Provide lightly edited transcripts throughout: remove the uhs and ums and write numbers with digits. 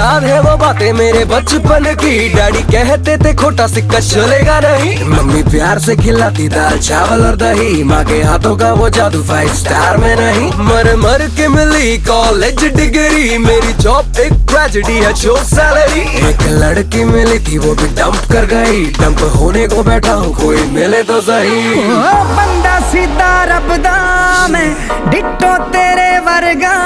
याद है वो बातें मेरे बचपन की, डैडी कहते थे खोटा सिक्का चलेगा नहीं। मम्मी प्यार से खिलाती दाल चावल और दही, माँ के हाथों का वो जादू 5 स्टार में नहीं। मर मर के मिली कॉलेज डिग्री, मेरी जॉब एक ट्रेजेडी है जो सैलरी। एक लड़की मिली थी वो भी डंप कर गई, डंप होने को बैठा हूँ कोई मिले तो सही। बंदा सीधा रबदा में, डिट्टो तेरे वर्गा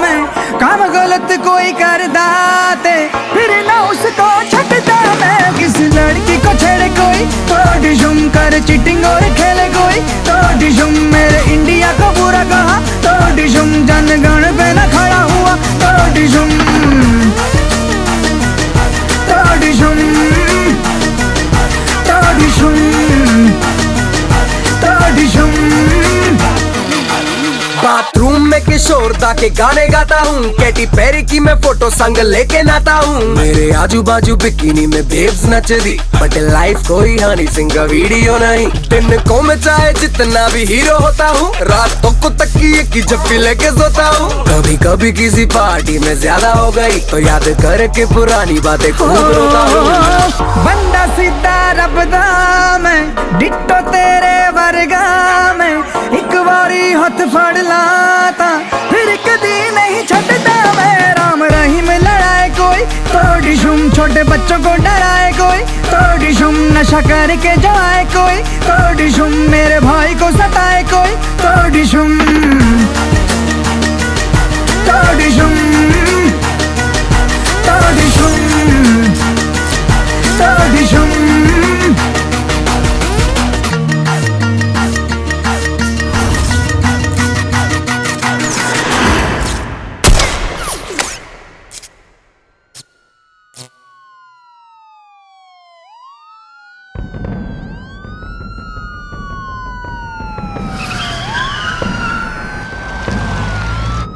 में, काम गलत कोई कर दाते फिर ना उसको छटता मैं। किसी लड़की को छेड़े कोई तो डिशुम कर चीटिंग और खेले कोई तो डिशुम, मेरे इंडिया को बुरा कहा तो डिशुम, जनगण पे न खड़ा हुआ तो डिशुम, तो डिशुम, तो डिशुम, तो डिशुम। बाथरूम में किशोर दा के गाने गाता हूँ, कैटी पेरी की मैं फोटो संग लेके नाता हूँ। मेरे आजू बाजू बिकिनी में बेब्स नच दी, बट लाइफ कोई हनी सिंह का वीडियो नहीं। दिन को मैं चाहे जितना भी हीरो होता हूँ, रातों को तकिए की जप्पी लेके सोता हूँ। कभी कभी किसी पार्टी में ज्यादा हो गई तो याद करके पुरानी बातें खूब रोता हूँ। बंदा सीधा रबदा में, डिट्टो तेरे वर्गा में, एक बारी हाथ फड़ लाता फिर कदी नहीं छटता मैं। राम रहीम लड़ाए कोई तो डिशुम, छोटे बच्चों को डराए कोई तो डिशुम, नशा करके जाए कोई तो डिशुम, मेरे भाई को सताए कोई तो डिशुम, तो डिशुम, तो डिशुम, तो डिशुम।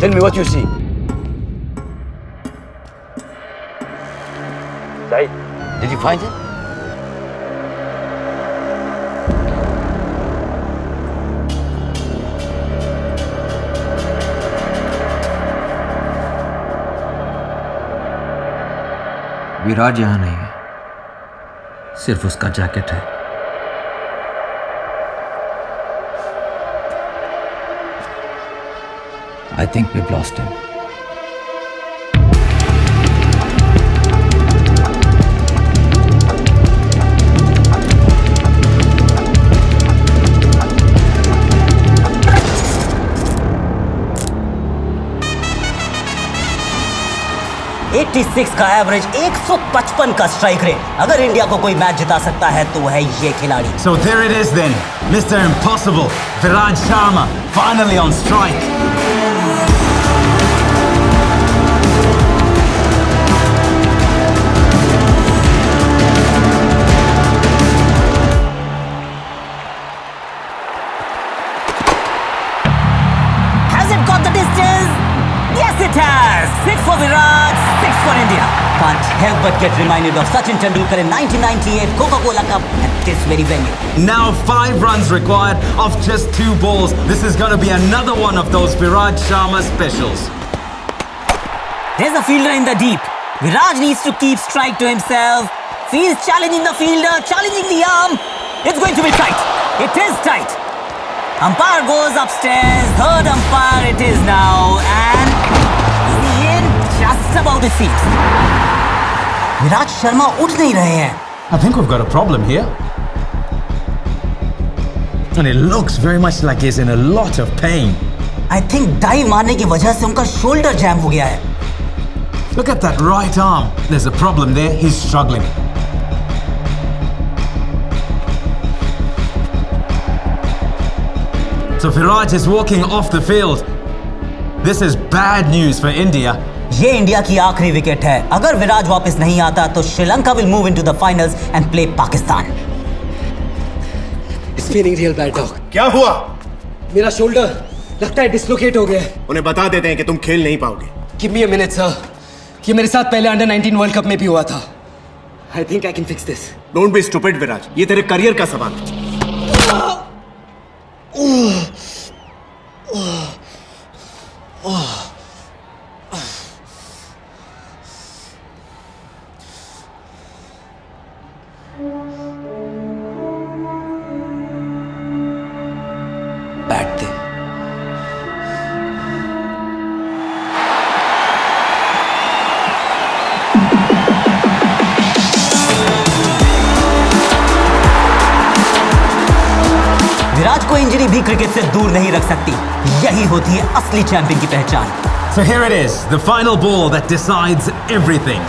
tell me what you see. Saeed, did you find him? विराज यहाँ नहीं है, सिर्फ उसका जैकेट है। I think we've lost him. का एवरेज, 155 का स्ट्राइक रेट। अगर इंडिया को कोई मैच जिता सकता है तो है ये खिलाड़ी। So there it is then, Mr. Impossible, Viraj Sharma, finally on strike. Has it got the distance? Yes, it has. 6 for Viraj, 6 for India. Can't help but get reminded of Sachin Tendulkar in 1998 Coca-Cola Cup at this very venue. Now 5 runs required off just 2 balls. This is going to be another one of those Viraj Sharma specials. There's a fielder in the deep. Viraj needs to keep strike to himself. He's challenging the fielder, challenging the arm. It's going to be tight. It is tight. Umpire goes upstairs. Third umpire it is now. And the end just about it seems. विराज शर्मा उठ नहीं रहे हैं। I think we've got a problem here. And it looks very much like he's in a lot of pain. I think dive मारने की वजह से उनका shoulder jam हो गया है। Look at that right arm. There's a problem there. He's struggling. So Viraj is walking off the field. This is bad news for India. ये India की आखिरी विकेट है। अगर विराज वापस नहीं आता तो Sri Lanka will move into the finals and play Pakistan. It's feeling real bad, dog. क्या हुआ? मेरा शोल्डर लगता है डिसलोकेट हो गया है। उन्हें बता देते हैं कि तुम खेल नहीं पाओगे। Give me a minute sir, ये मेरे साथ पहले अंडर 19 वर्ल्ड कप में भी हुआ था। I think I can fix this. Don't be stupid Viraj, ये तेरे करियर का सवाल है। बैठ दे। विराट को इंजरी भी क्रिकेट से दूर नहीं रख सकती। यही होती है असली चैंपियन की पहचान। So here it is, the final ball that decides everything.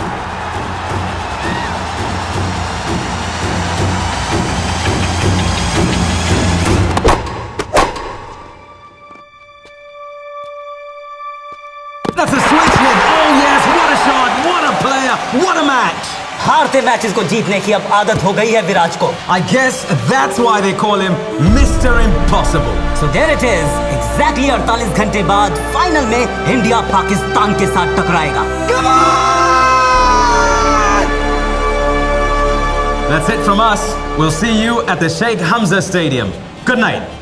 That's a switch hit. Oh yes, what a shot, what a player, what a match. हारते मैचेस को जीतने की अब आदत हो गई है विराट को। I guess that's why they call him Mr. Impossible. So there it is, exactly 48 घंटे बाद फाइनल में इंडिया पाकिस्तान के साथ टकराएगा। That's it from us. We'll see you at the Sheikh Hamza Stadium. Good night.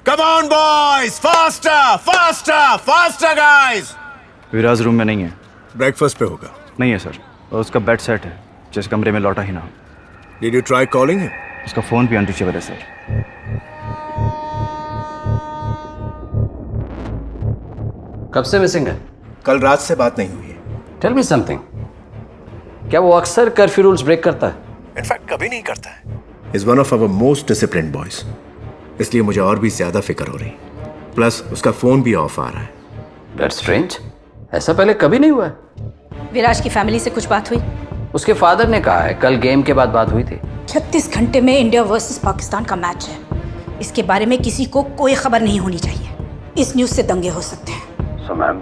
Come on boys, faster, faster, faster guys. Viraj room में नहीं है। Breakfast पे होगा। नहीं है सर, और उसका बेड सेट है, जिस कमरे में लौटा ही ना हो। Did you try calling him? उसका फोन भी अनरीचेबल है सर। कब से मिसिंग है? कल रात से बात नहीं हुई है। टेल मी समथिंग, क्या वो अक्सर कर्फ्यू रूल्स ब्रेक करता है? इनफैक्ट कभी नहीं करता है। Is one of our most disciplined boys, इसलिए मुझे और भी ज्यादा फिक्र हो रही। प्लस उसका फोन भी ऑफ आ रहा है। दैट्स स्ट्रेंज, ऐसा पहले कभी नहीं हुआ है। विराज की फैमिली से कुछ बात हुई? उसके फादर ने कहा है कल गेम के बाद बात हुई थी। 36 घंटे में इंडिया वर्सेस पाकिस्तान का मैच है, इसके बारे में किसी को कोई खबर नहीं होनी चाहिए। इस न्यूज़ से दंगे हो सकते हैं। So ma'am,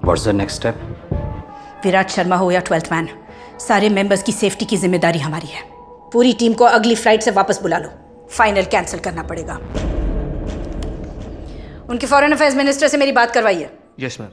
what's the next step? Virat Sharma हो या 12th मैन, सारे मेंबर्स की सेफ्टी की जिम्मेदारी हमारी है। पूरी टीम को अगली फ्लाइट से वापस बुला लो, फाइनल कैंसिल करना पड़ेगा। उनके फॉरेन अफेयर्स मिनिस्टर से मेरी बात करवाइए। Yes ma'am.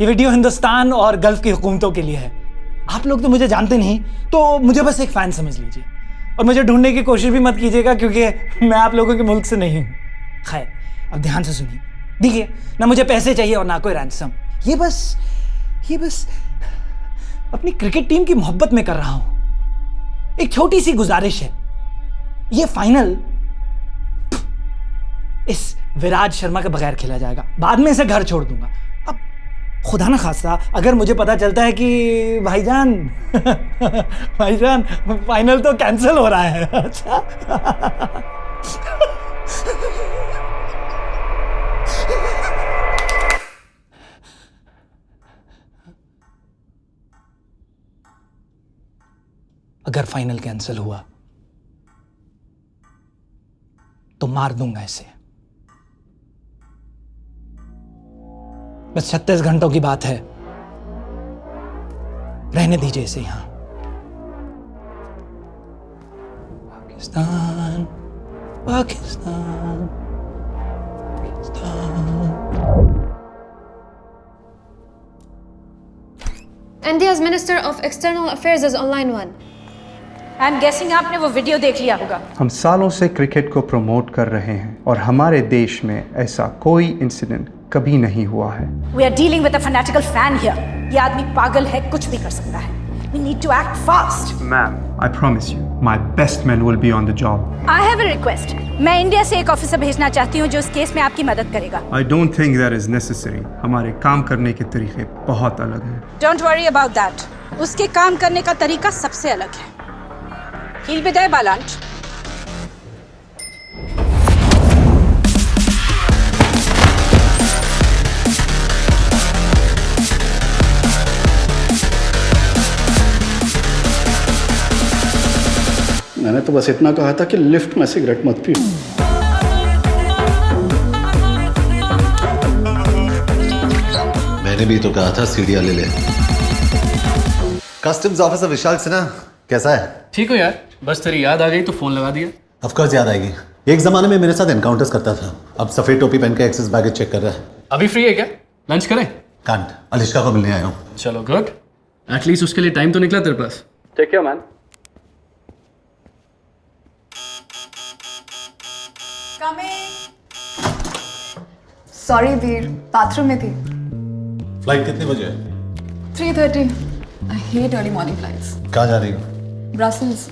ये वीडियो हिंदुस्तान और गल्फ की हुकूमतों के लिए है। आप लोग तो मुझे जानते नहीं, तो मुझे बस एक फैन समझ लीजिए और मुझे ढूंढने की कोशिश भी मत कीजिएगा, क्योंकि मैं आप लोगों के मुल्क से नहीं हूँ। खैर, अब ध्यान से सुनिए। देखिए, ना मुझे पैसे चाहिए और ना कोई रैंसम। ये बस अपनी क्रिकेट टीम की मोहब्बत में कर रहा हूं। एक छोटी सी गुजारिश है, ये फाइनल इस विराट शर्मा के बगैर खेला जाएगा। बाद में इसे घर छोड़ दूंगा। अब खुदा ना खास्ता अगर मुझे पता चलता है कि भाईजान भाईजान फाइनल तो कैंसिल हो रहा है। अच्छा अगर फाइनल कैंसिल हुआ तो मार दूंगा इसे। बस 36 घंटों की बात है, रहने दीजिए इसे यहां। Pakistan Pakistan Pakistan. India's Minister of External Affairs is on line 1. I am guessing आपने वो वीडियो देख लिया होगा। हम सालों से क्रिकेट को प्रमोट कर रहे हैं और हमारे देश में ऐसा कोई इंसिडेंट कभी नहीं हुआ है। We are dealing with a fanatical fan here. ये आदमी पागल है, कुछ भी कर सकता है। We need to act fast. Ma'am, I promise you my best man will be on the job. I have a request. मैं इंडिया से एक ऑफिसर भेजना चाहती हूँ जो इस केस में आपकी मदद करेगा। I don't think that is necessary. हमारे काम करने के तरीके बहुत अलग हैं। Don't worry about that. उसके काम करने का तरीका सबसे अलग है। He'll be there by lunch. मैंने तो बस इतना कहा था कि लिफ्ट में सिगरेट मत पियो। मैंने भी तो कहा था सीढ़ियां ले ले। कस्टम्स ऑफिसर विशाल सिन्हा कैसा है? ठीक हो यार, बस तेरी याद आ गई तो फोन लगा दिया। ऑफ कोर्स याद आएगी। एक जमाने में मेरे साथ एनकाउंटर्स करता था, अब सफेद टोपी पहन के एक्सेस बैगेज चेक कर रहा है। अभी फ्री है क्या? लंच करें? कांट, अलिश्का को मिलने आया हूँ। चलो गुड, एटलीस्ट उसके लिए टाइम तो निकला तेरे पास। Take care man. Sorry Veer, bathroom में थी। फ्लाइट कितने बजे है? 3:30। I hate early morning flights. कहाँ जा रही हो? Brussels.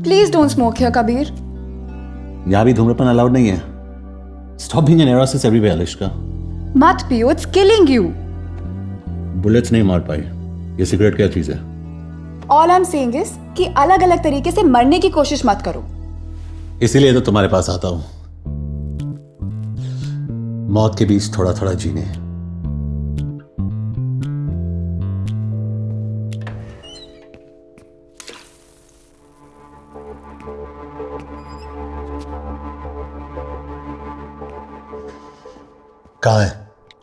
Please don't smoke here Kabir. यहाँ भी धूम्रपान अलाउड नहीं है। Stop being an erosis everywhere Alishka. मत पियो, इट्स किलिंग यू। बुलेट्स नहीं मार पाई। ये सिगरेट क्या चीज है? All I am saying is कि अलग अलग तरीके से मरने की कोशिश मत करो। इसीलिए तो तुम्हारे पास आता हूं, मौत के बीच थोड़ा थोड़ा जीने। कहाँ है?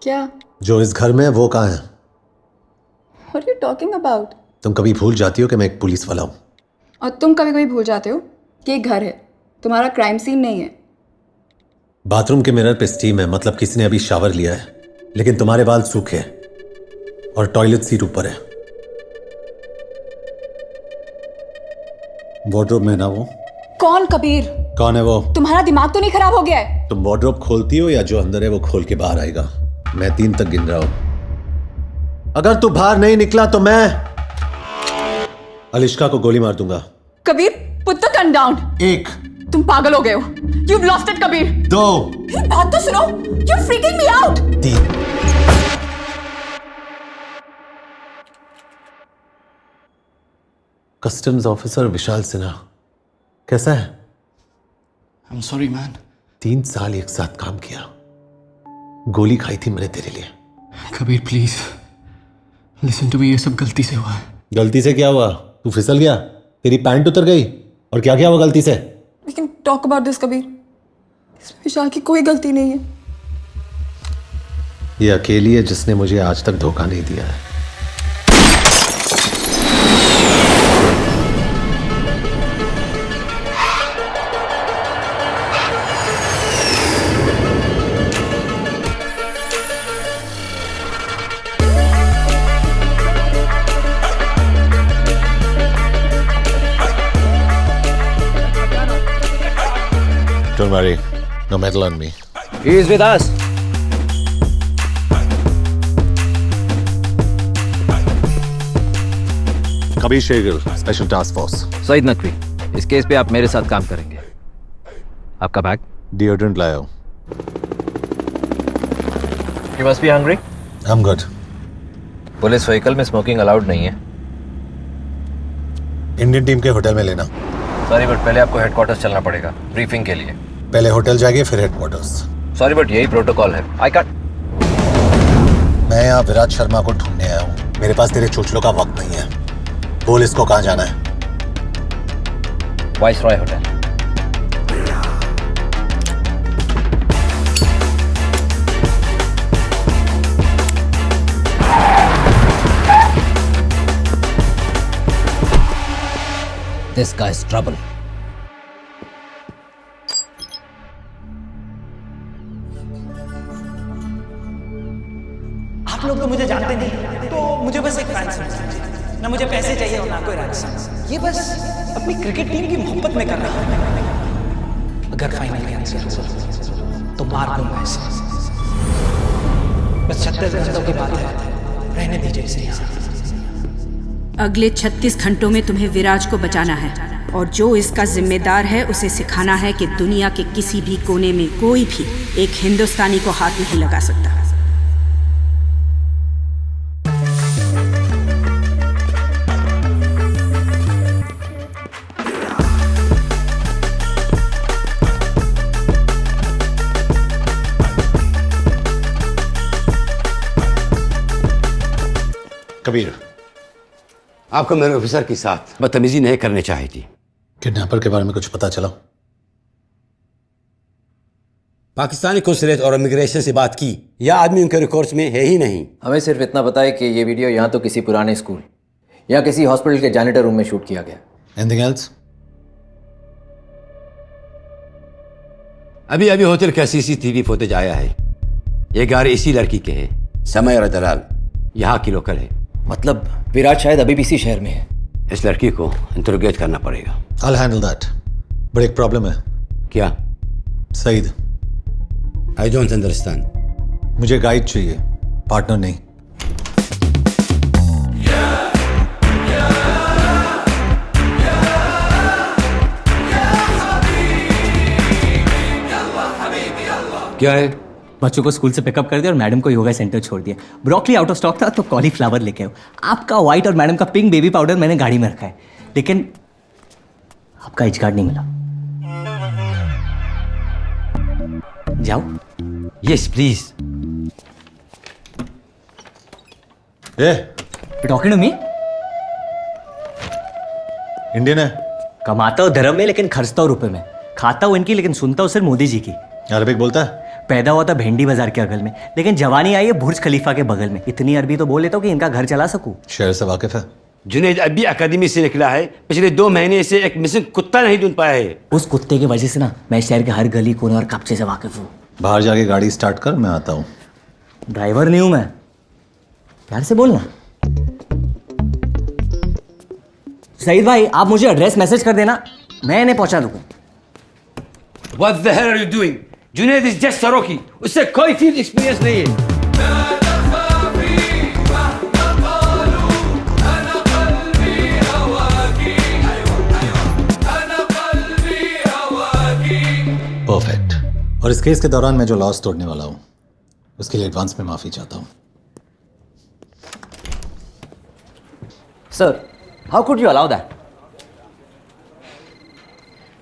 क्या? जो इस घर में है वो कहाँ है? What are you talking about? तुम कभी भूल जाती हो कि मैं एक पुलिस वाला हूं। और तुम कभी कभी भूल जाते हो कि एक घर है, तुम्हारा क्राइम सीन नहीं है। बाथरूम के मिरर पे स्टीम है, मतलब किसी ने अभी शावर लिया है, लेकिन तुम्हारे बाल सूखे और टॉयलेट सीट ऊपर है। वार्डरोब में ना वो। कौन कबीर? कौन है वो? तुम्हारा दिमाग तो नहीं खराब हो गया है? तुम वार्डरोब खोलती हो या जो अंदर है वो खोल के बाहर आएगा? मैं 3 तक गिन रहा हूं। अगर तू बाहर नहीं निकला तो मैं अलिश्का को गोली मार दूंगा। Kabir, put the gun down. 1। तुम पागल हो गए हो। You've lost it, Kabir. 2। मेरी बात तो सुनो। You're freaking me out। 3। Customs officer Vishal Sinha कैसा है? I'm sorry man। 3 साल एक साथ काम किया, गोली खाई थी मैंने तेरे लिए। Kabir please listen to me, ये सब गलती से हुआ है। गलती से क्या हुआ? तू फिसल गया, तेरी पैंट उतर गई, और क्या क्या हुआ गलती से? We can talk about this, Kabir. इसमें विशाल की कोई गलती नहीं है। ये अकेली है जिसने मुझे आज तक धोखा नहीं दिया है। Don't worry, no metal on me. He is with us. Kabir Shergill, special task force. Saeed Naqvi, इस केस पे आप मेरे साथ काम करेंगे। आपका बैग? डिओड्रेंट लाया हूं। You must be hungry? I'm good. Police vehicle में स्मोकिंग अलाउड नहीं है। इंडियन टीम के होटल में लेना। सॉरी बट पहले आपको हेडक्वार्टर्स चलना पड़ेगा ब्रीफिंग के लिए। पहले होटल जाएंगे फिर हेडक्वार्टर्स। सॉरी बट यही प्रोटोकॉल है। I can't. मैं यहाँ विराट शर्मा को ढूंढने आया हूँ। मेरे पास तेरे चुचलों का वक्त नहीं है। बोल इसको कहाँ जाना है? Viceroy hotel. This guy's trouble. मुझे बस एक फैन समझ, ना मुझे पैसे चाहिए और ना कोई रैंसम। ये बस अपनी क्रिकेट टीम की मोहब्बत में कर रहा हूँ। अगर फाइनल कैंसिल हुआ तो मार दूंगा इसे। बस 36 घंटों की बात है, रहने दीजिए इसे यहाँ। अगले 36 घंटों में तुम्हें विराज को बचाना है और जो इसका जिम्मेदार है उसे सिखाना है कि दुनिया के किसी भी कोने में कोई भी एक हिंदुस्तानी को हाथ नहीं लगा सकता। कबीर, आपको मेरे ऑफिसर के साथ बदतमीजी नहीं करनी चाहिए थी। किडनैपर के बारे में कुछ पता चला? पाकिस्तानी कौंसलेट और इमिग्रेशन से बात की, यह आदमी उनके रिकॉर्ड्स में है ही नहीं। हमें सिर्फ इतना पता है कि ये वीडियो यहाँ तो किसी पुराने स्कूल या किसी हॉस्पिटल के जैनिटर रूम में शूट किया गया। Anything else? अभी अभी होटल का सीसीटीवी फुटेज आया है। ये गाड़ी इसी लड़की के है, समयरा दलाल, यहाँ की लोकल है। मतलब विराट शायद अभी भी इसी शहर में है। इस लड़की को इंटरोगेट करना पड़ेगा। I'll handle that. बट एक प्रॉब्लम है। क्या? Saeed, I don't understand. मुझे गाइड चाहिए, पार्टनर नहीं। क्या है? बच्चों को स्कूल से पिकअप कर दिया और मैडम को योगा सेंटर छोड़ दिया। ब्रोकली आउट ऑफ स्टॉक था तो कॉलीफ्लावर लेके आओ। आपका व्हाइट और मैडम का पिंक बेबी पाउडर मैंने गाड़ी में रखा है, लेकिन आपका एच कार्ड नहीं मिला। जाओ। Yes please. Talking to me? Indian है। कमाता हूँ धर्म में लेकिन खर्चता हूँ रुपए में। खाता हूँ इनकी लेकिन सुनता हूँ सिर्फ मोदी जी की। अरबिक बोलता है? पैदा हुआ था भेंडी बाजार के अगल में, लेकिन जवानी आई है बुर्ज खलीफा के बगल में। इतनी अरबी तो बोल लेता हूँ कि इनका घर चला सकूं। शहर से वाकिफ है? जुनैद अभी अकादमी से निकला है, पिछले 2 महीने से एक मिसिंग कुत्ता नहीं ढूंढ पाया है। उस कुत्ते की वजह से ना मैं शहर के हर गली कोने और कब्जे से वाकिफ हूँ। बाहर जाके गाड़ी स्टार्ट कर, मैं आता हूँ। ड्राइवर नहीं हूं मैं, प्यार से बोलना। सईद भाई, आप मुझे एड्रेस मैसेज कर देना, मैं इन्हें पहुंचा दूंगा। What the hell are you doing? Junaid is just सरोकी, उससे कोई फील्ड एक्सपीरियंस नहीं है। परफेक्ट। और इस केस के दौरान मैं जो लॉस तोड़ने वाला हूँ उसके लिए एडवांस में माफी चाहता हूँ। Sir, how could you allow that?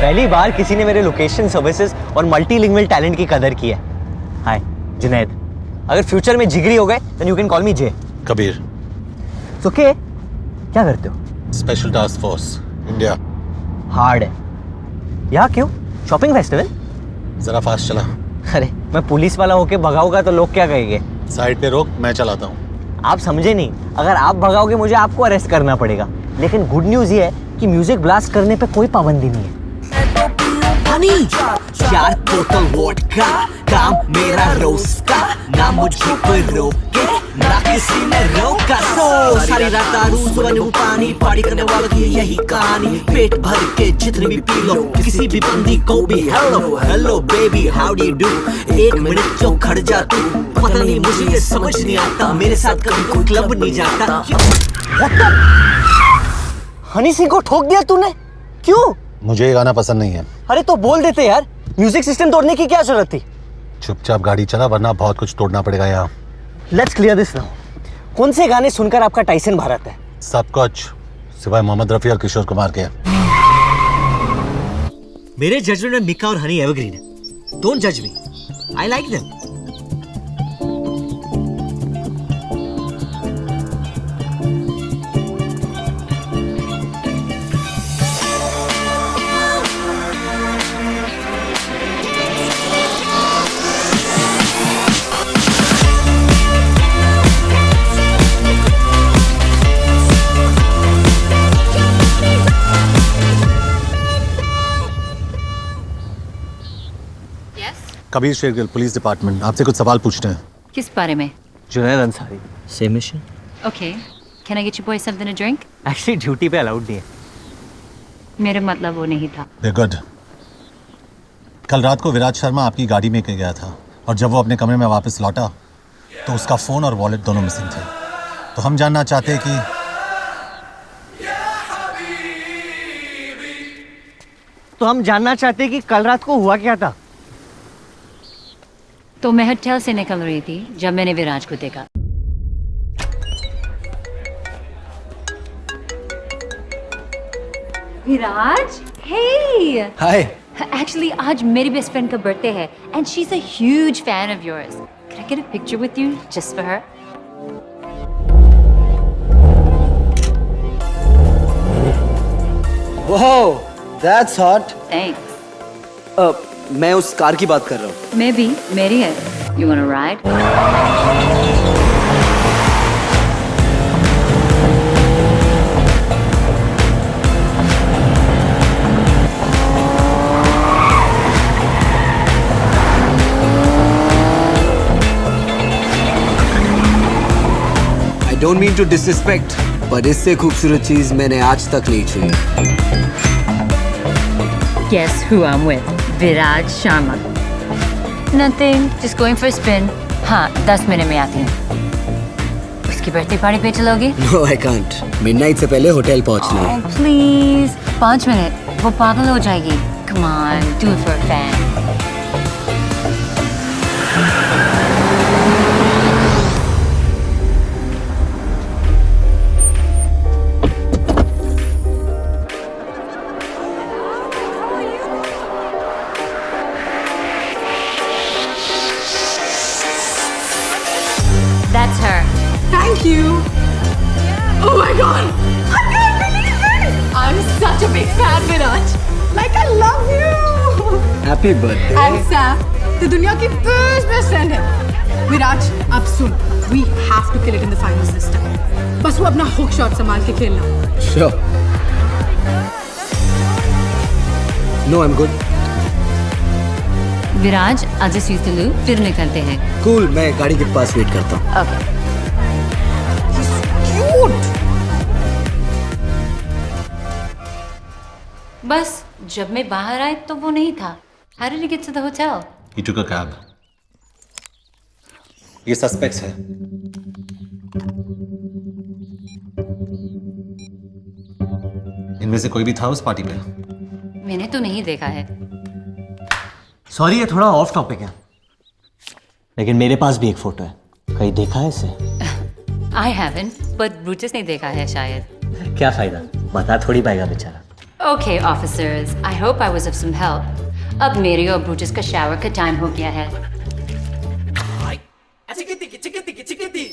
पहली बार किसी ने मेरे लोकेशन सर्विसेज और मल्टीलिंगुअल टैलेंट की कदर की है। हाय जुनैद, अगर फ्यूचर में जिगरी हो गए then you can call me J. Kabir. Okay, क्या करते हो? Special task force India. Hard है। यहाँ क्यों? Shopping festival? जरा फास्ट चला। अरे मैं पुलिस वाला होके भगाऊंगा तो लोग क्या कहेंगे? साइड पे रोक, मैं चलाता हूँ। आप समझे नहीं, अगर आप भगाओगे मुझे आपको अरेस्ट करना पड़ेगा। लेकिन गुड न्यूज ये है कि म्यूजिक ब्लास्ट करने पे कोई पाबंदी नहीं है। हनी 4 बोतल वोडका, काम मेरा रोज का, ना मुझको कोई रोके ना किसी ने रोका। तो सारी रात दारू, सुबह नींबू पानी, पार्टी करने वालों की यही कहानी। पेट भर के जितने भी पी लो, किसी भी बंदी को भी hello hello baby how do you do. 1 minute क्यों खड़ जा तू, पता नहीं मुझे ये समझ नहीं आता, मेरे साथ कभी कोई क्लब नहीं जाता। हनी सिंह को ठोक दिया तूने, क्यों? मुझे ये गाना पसंद नहीं है। अरे तो बोल देते यार, म्यूजिक सिस्टम तोड़ने की क्या जरूरत थी? चुपचाप गाड़ी चला वरना बहुत कुछ तोड़ना पड़ेगा यहाँ। Let's clear this now. कौन से गाने सुनकर आपका टाइसन भारत है? सब कुछ, सिवाय मोहम्मद रफी और किशोर कुमार के। मेरे जजमेंट में मिका और हनी एवरग्रीन है। डोंट जज me, I like them. Kabir Shergill, police department, आपसे कुछ सवाल पूछते हैं। किस बारे में? Junaid Ansari, same mission. Okay. Can I get you boys something to drink? Actually duty पे अलाउड नहीं है। मेरा मतलब वो नहीं था। They're good. कल रात को विराज शर्मा आपकी गाड़ी में गया था और जब वो अपने कमरे में वापस लौटा तो उसका फोन और वॉलेट दोनों मिसिंग थे। तो हम जानना चाहते हैं कि कल रात को हुआ क्या था। तो मैं होटल से निकल रही थी जब मैंने विराज को देखा। विराज, hey! Hi. Actually, आज मेरी बेस्ट फ्रेंड का बर्थडे है and she's a huge fan of yours. Can I get a picture with you just for her? Wow, that's hot. Thanks. मैं उस कार की बात कर रहा हूँ। मैं भी, मेरी है। You wanna ride? I don't mean to disrespect, but इससे खूबसूरत चीज मैंने आज तक नहीं छुई। Guess who I'm with? Viraj Sharma. Nothing, just going for a spin. हाँ, 10 मिनट में आती हूँ। उसकी बर्थडे पार्टी पे चलोगे? No, I can't. Midnight से पहले होटल पहुँचना है। Oh, please. 5 मिनट, वो पागल हो जाएगी। Come on, do it for a fan. That's her. Thank you. Oh my god! I can't believe it! I'm such a big fan, Viraj. Like I love you. Happy birthday. And Sam, the दुनिया की best friend है. Viraj, अब सुन. We have to kill it in the finals this time. बस वो अपना hook shot संभाल के खेलना. Sure. No, I'm good. विराज, आज just use the loo, फिर निकलते हैं। Cool, मैं गाड़ी के पास वेट करता हूँ। Okay. Cute. बस जब मैं बाहर आई तो वो नहीं था। How did he get to the hotel? he took a cab. ये सस्पेक्ट्स है। इनमें से कोई भी था उस पार्टी पे? मैंने तो नहीं देखा है। सॉरी, ये थोड़ा ऑफ टॉपिक है, लेकिन मेरे पास भी एक फोटो है। कहीं देखा है इसे? I haven't, but Brutus ने देखा है शायद। क्या फायदा, बता थोड़ी पाएगा बेचारा। Okay, officers, I hope I was of some help. अब मेरी और Brutus का शावर का टाइम हो गया है।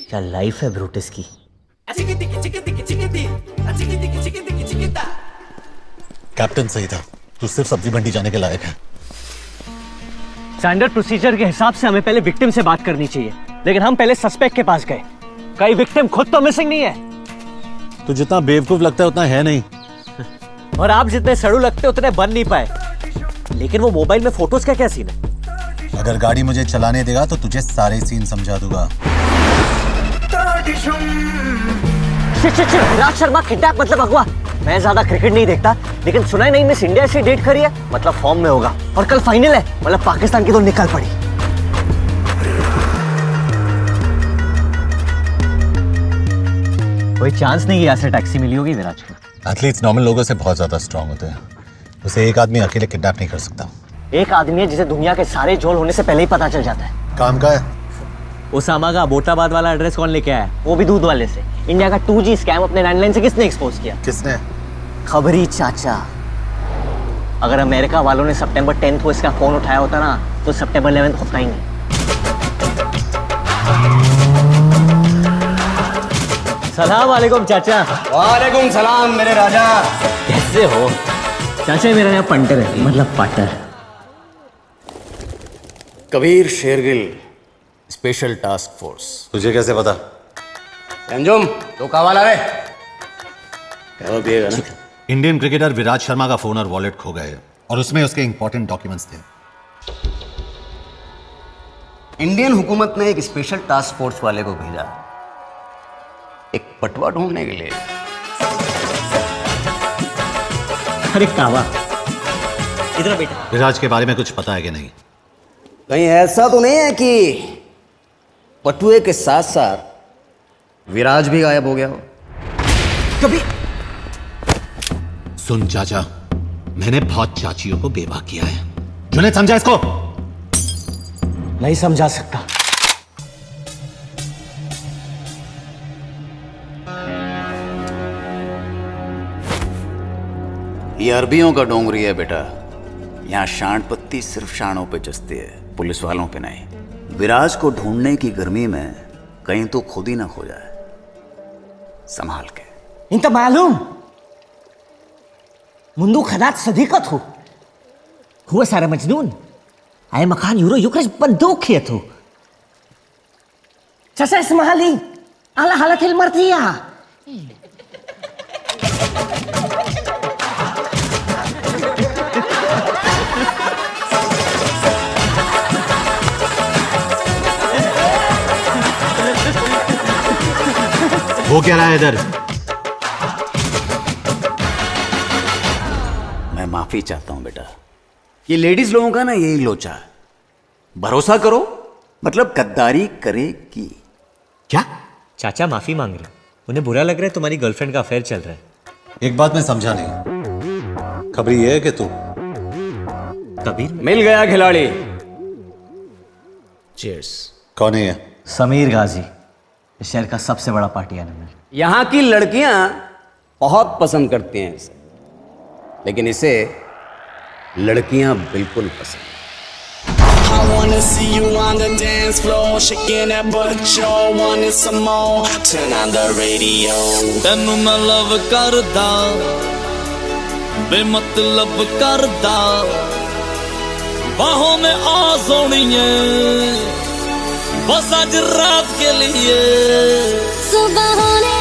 क्या लाइफ है ब्रूटस की। कैप्टन सही था, तू सिर्फ सब्जी मंडी जाने के लायक है। स्टैंडर्ड प्रोसीजर के हिसाब से हमें पहले विक्टिम से बात करनी चाहिए, लेकिन हम पहले सस्पेक्ट के पास गए। कई विक्टिम खुद तो मिसिंग नहीं है। तू जितना बेवकूफ लगता है उतना है नहीं। और आप जितने सड़ू लगते उतने बन नहीं पाए। लेकिन वो मोबाइल में फोटोज का क्या सीन है? अगर गाड़ी मुझे चलाने देगा तो तुझे सारे सीन समझा दूंगा। विराज शर्मा किडनैप मतलब अगवा। मैं ज्यादा क्रिकेट नहीं देखता, लेकिन सुना है नहीं मिस इंडिया से डेट करी है, मतलब फॉर्म में होगा। और कल फाइनल है, मतलब पाकिस्तान की तो निकल पड़ी। कोई चांस नहीं यहाँ से टैक्सी मिली होगी विराज को। एथलीट्स नॉर्मल लोगों से बहुत ज्यादा स्ट्रांग होते हैं, उसे एक आदमी अकेले किडनैप नहीं कर सकता। एक आदमी है जिसे दुनिया के सारे झोल होने से पहले ही पता चल जाता है। काम का है। ओसामा का अबोटाबाद वाला एड्रेस कौन लेके आया? वो भी दूध वाले से। इंडिया का 2G स्कैम अपने लैंडलाइन से किसने एक्सपोज किया? किसने? खबरी चाचा। अगर अमेरिका वालों ने सितंबर 10 को इसका फोन उठाया होता ना, तो सितंबर 11 होता ही नहीं। सलाम वालेकुम चाचा। वालेकुम सलाम मेरे राजा। कैसे हो? चाचा मेरा नाम पंटर है, मतलब पाटर। Kabir Shergill, special task force. तुझे कैसे पता? अंजुम, तो कावाला रे। क्या पिएगा ना? इंडियन क्रिकेटर विराज शर्मा का फोन और वॉलेट खो गए और उसमें उसके इंपॉर्टेंट डॉक्यूमेंट्स थे। इंडियन हुकूमत ने एक स्पेशल टास्क फोर्स वाले को भेजा एक पटवा ढूंढने के लिए। अरे कावा, इधर बेटा। विराज के बारे में कुछ पता है कि नहीं? कहीं ऐसा तो नहीं है कि पटुए के साथ साथ विराज भी गायब हो गया हो? कभी सुन चाचा, मैंने बहुत चाचियों को बेवा किया है। जुनैद समझा इसको? नहीं समझा सकता। ये अरबियों का डोंगरी है बेटा। यहाँ शांड पत्ती सिर्फ शाणों पे जचती है, पुलिस वालों पे नहीं। विराज को ढूंढने की गर्मी में कहीं तो खुद ही ना खो जाए। संभाल के। इंत मालूम मुंदू खदात सदीकत हो हुआ सारा मजनून आए मकान यूरो युक्रज बंदूक खियत हो चसा इसमाली आला हालत हिल मरतिया। वो क्या रहा है इधर? मैं माफी चाहता हूं बेटा। ये लेडीज लोगों का ना यही लोचा है। भरोसा करो मतलब गद्दारी करेगी। क्या? चाचा माफी मांग रहे, उन्हें बुरा लग रहा है तुम्हारी गर्लफ्रेंड का अफेयर चल रहा है। एक बात मैं समझा नहीं, खबरी ये है कि तू कबीर मिल गया खिलाड़ी। चीयर्स। कौन है ये? समीर गाजी, इस शहर का सबसे बड़ा पार्टी एनिमल। यहां की लड़कियां बहुत पसंद करती हैं इसे, लेकिन इसे लड़कियां बिल्कुल पसंद। I wanna see you on the dance floor, shaking that butt, you wanted some more. Turn on the radio. ਤੈਨੂੰ ਮੈਂ ਲਵ ਕਰਦਾ, ਬੇਮਤਲਬ ਕਰਦਾ, ਬਾहों में आ सोनिए, बस आज रात के लिए। सुबह होने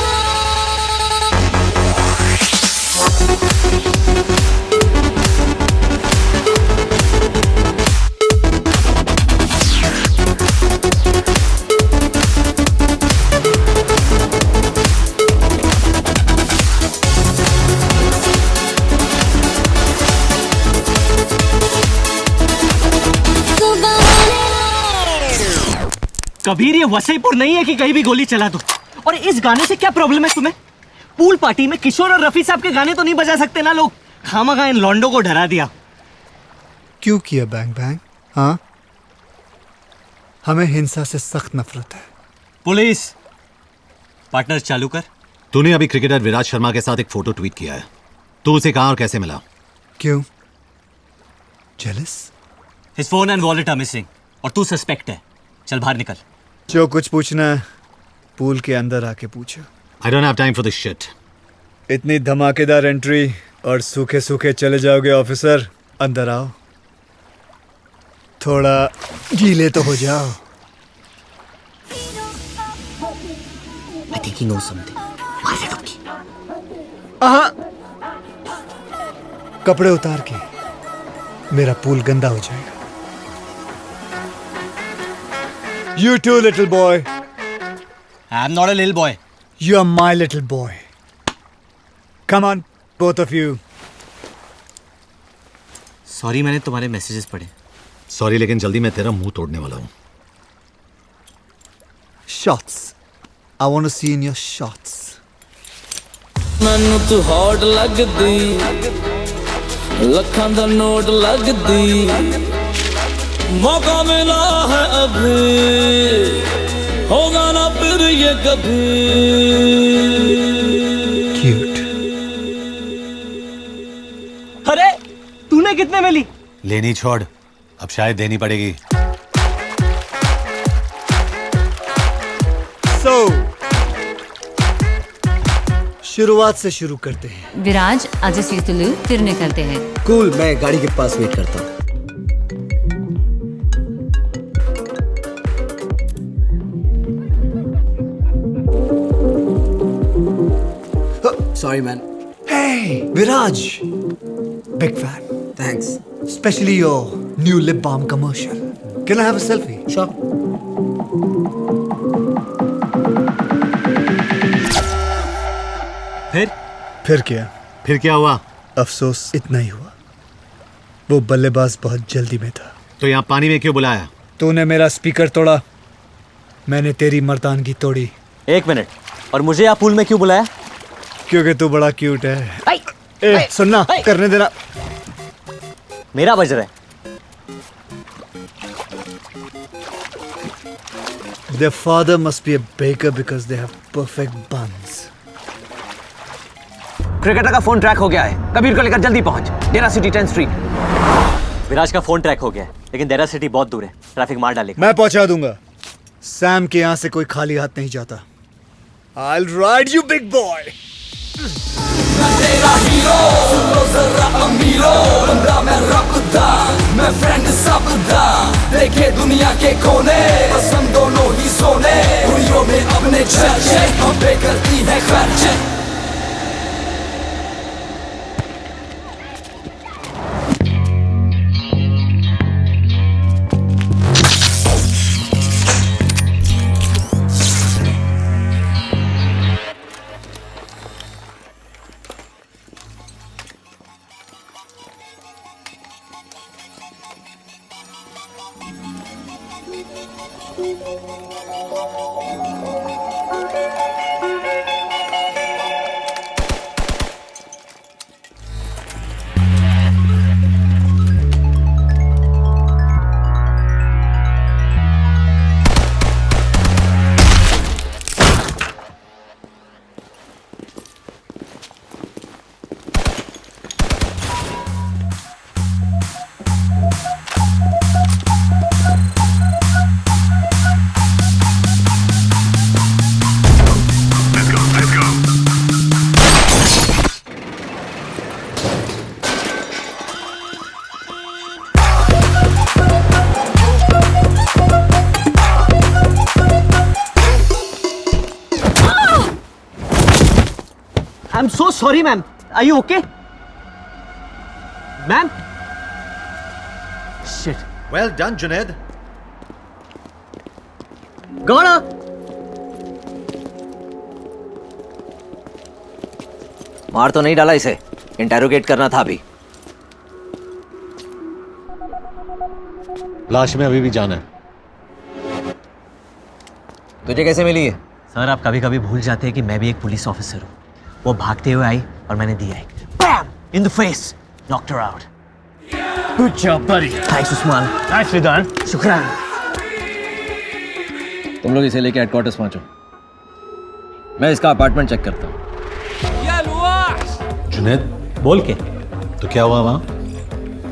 कबीर ये वसईपुर नहीं है कि कहीं भी गोली चला दो। और इस गाने से क्या प्रॉब्लम है तुम्हें? पूल पार्टी में किशोर और रफी साहब के गाने तो नहीं बजा सकते ना लोग? खामखा इन लॉन्डो को डरा दिया। क्यों किया बैंग बैंग? हाँ, हमें हिंसा से सख्त नफरत है। पुलिस पार्टनर चालू कर। तूने अभी क्रिकेटर विराज शर्मा के साथ एक फोटो ट्वीट किया है, तू उसे कहां और कैसे मिला? क्यों? Jealous? His phone and wallet are missing और तू सस्पेक्ट है। चल बाहर निकल। जो कुछ पूछना है पूल के अंदर आके पूछो। I don't have time for this shit. इतनी धमाकेदार एंट्री और सूखे सूखे चले जाओगे ऑफिसर। अंदर आओ, थोड़ा गीले तो हो जाओ। I think he knows something. मार दे डुबकी। आहा, कपड़े उतार के, मेरा पूल गंदा हो जाएगा। You too, little boy. I'm not a little boy. You're my little boy. Come on, both of you. Sorry, मैंने तुम्हारे मैसेजेस पढ़े। सॉरी, लेकिन जल्दी मैं तेरा मुंह तोड़ने वाला हूं। Shots. I want to see in your shots. ਮੈਨੂੰ ਤੂੰ ਹੌਟ ਲੱਗਦੀ, ਲੱਖਾਂ ਦਾ ਨੋਟ ਲੱਗਦੀ, मौका मिला है अभी, होगा ना फिर ये कभी। Cute. अरे तूने कितने में ली? लेनी छोड़, अब शायद देनी पड़ेगी। So, शुरुआत से शुरू करते हैं। विराज आज सीतलू फिर निकलते हैं। कूल, मैं गाड़ी के पास वेट करता हूँ। Sorry, man. Hey, Viraj. Big fan. Thanks. Especially your new lip balm commercial. Can I have a selfie? Sure. फिर क्या हुआ? अफसोस इतना ही हुआ, वो बल्लेबाज बहुत जल्दी में था। तो यहाँ पानी में क्यों बुलाया? तूने मेरा स्पीकर तोड़ा, मैंने तेरी मर्दानगी तोड़ी। 1 मिनट, और मुझे यहाँ पूल में क्यों बुलाया? क्योंकि तू बड़ा क्यूट है। सुनना, करने देना। मेरा बज रहा है। Their father must be a baker because they have perfect buns. Cricketer का फोन ट्रैक हो गया है, कबीर को लेकर जल्दी पहुंच। डेरा सिटी 10 स्ट्रीट। विराज का फोन ट्रैक हो गया है, लेकिन डेरा सिटी बहुत दूर है, ट्रैफिक मार डालेगा। मैं पहुंचा दूंगा। सैम के यहाँ से कोई खाली हाथ नहीं जाता। I'll ride you, big boy. तेरा हीरो सुनो जरा अमीरो, बंदा मैं रखदा, मैं फ्रेंड सबदा, देखे दुनिया के कोने, पसंद दोनों ही सोने, दुनिया में अपने चर्चे, हम पे करती है खर्चे। I'm so sorry, ma'am. Are you okay? Ma'am? Shit. Well done, Junaid. Gona! मार तो नहीं डाला इसे, इंटेरोगेट करना था अभी। लाश में अभी भी जाना है। तुझे कैसे मिली है? सर, आप कभी कभी भूल जाते हैं कि मैं भी एक पुलिस ऑफिसर हूँ। वो भागते हुए आई और मैंने दिया एक bam in the face, knocked her out. Good job buddy. Thanks Usman. Nicely done. शुक्रान। तुम लोग इसे लेके हेडक्वार्टर्स पहुंचो, मैं इसका अपार्टमेंट चेक करता हूँ। जुनैद, बोल के। तो क्या हुआ वहाँ?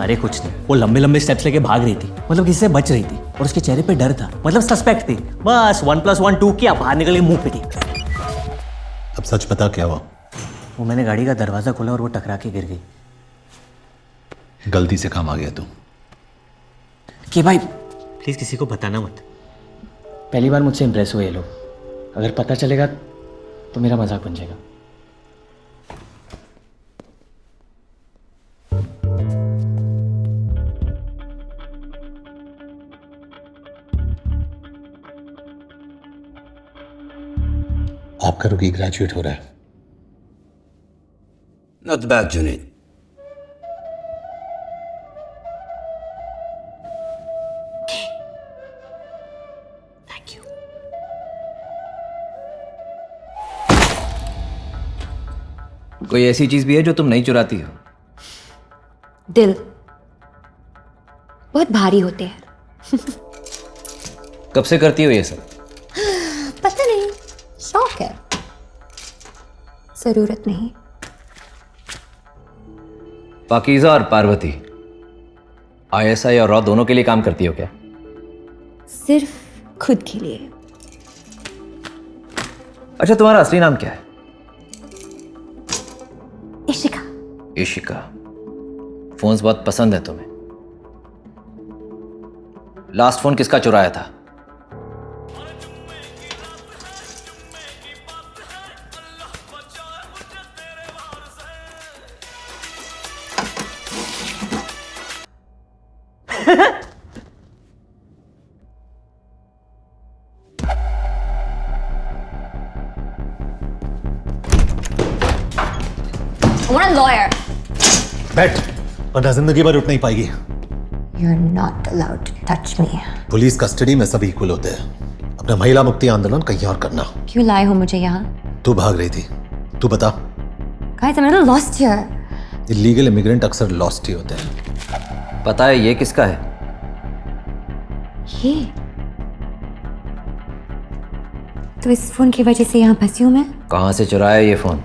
अरे कुछ नहीं, वो लंबे लंबे स्टेप्स लेके भाग रही थी, मतलब किसी से बच रही थी, और उसके चेहरे पे डर था, मतलब सस्पेक्ट थी। बस 1 + 1 2 किया, बाहर निकल के मुंह पिटी। अब सच पता क्या हुआ? वो मैंने गाड़ी का दरवाजा खोला और वो टकरा के गिर गई। गलती से काम आ गया तू। कि भाई प्लीज किसी को बताना मत। पहली बार मुझसे इंप्रेस हुए ये लोग, अगर पता चलेगा तो मेरा मजाक बन जाएगा। आपका रुकी ग्रेजुएट हो रहा है। Not bad Junaid. Thank you. कोई ऐसी चीज भी है जो तुम नहीं चुराती हो? दिल बहुत भारी होते हैं। कब से करती हो ये सब? पता नहीं, शौक है, जरूरत नहीं। पाकीज़ा और पार्वती ISI और रॉ दोनों के लिए काम करती हो क्या? सिर्फ खुद के लिए। अच्छा, तुम्हारा असली नाम क्या है? इशिका। इशिका। फोन्स बहुत पसंद है तुम्हें। लास्ट फोन किसका चुराया था? want a lawyer? बैठ, वरना जिंदगी भर उठ नहीं पाएगी। You're not allowed to touch me. Police custody में सभी इक्वल होते हैं। अपना महिला मुक्ति आंदोलन कहीं और करना। क्यों लाए हो मुझे यहाँ? तू भाग रही थी, तू बता। Guys, I'm a little lost here. Illegal immigrant अक्सर लॉस्ट ही होते हैं। पता है ये किसका है? ये तो इस फोन की वजह से यहाँ फंसी हूँ मैं। कहाँ से चुराया ये फोन?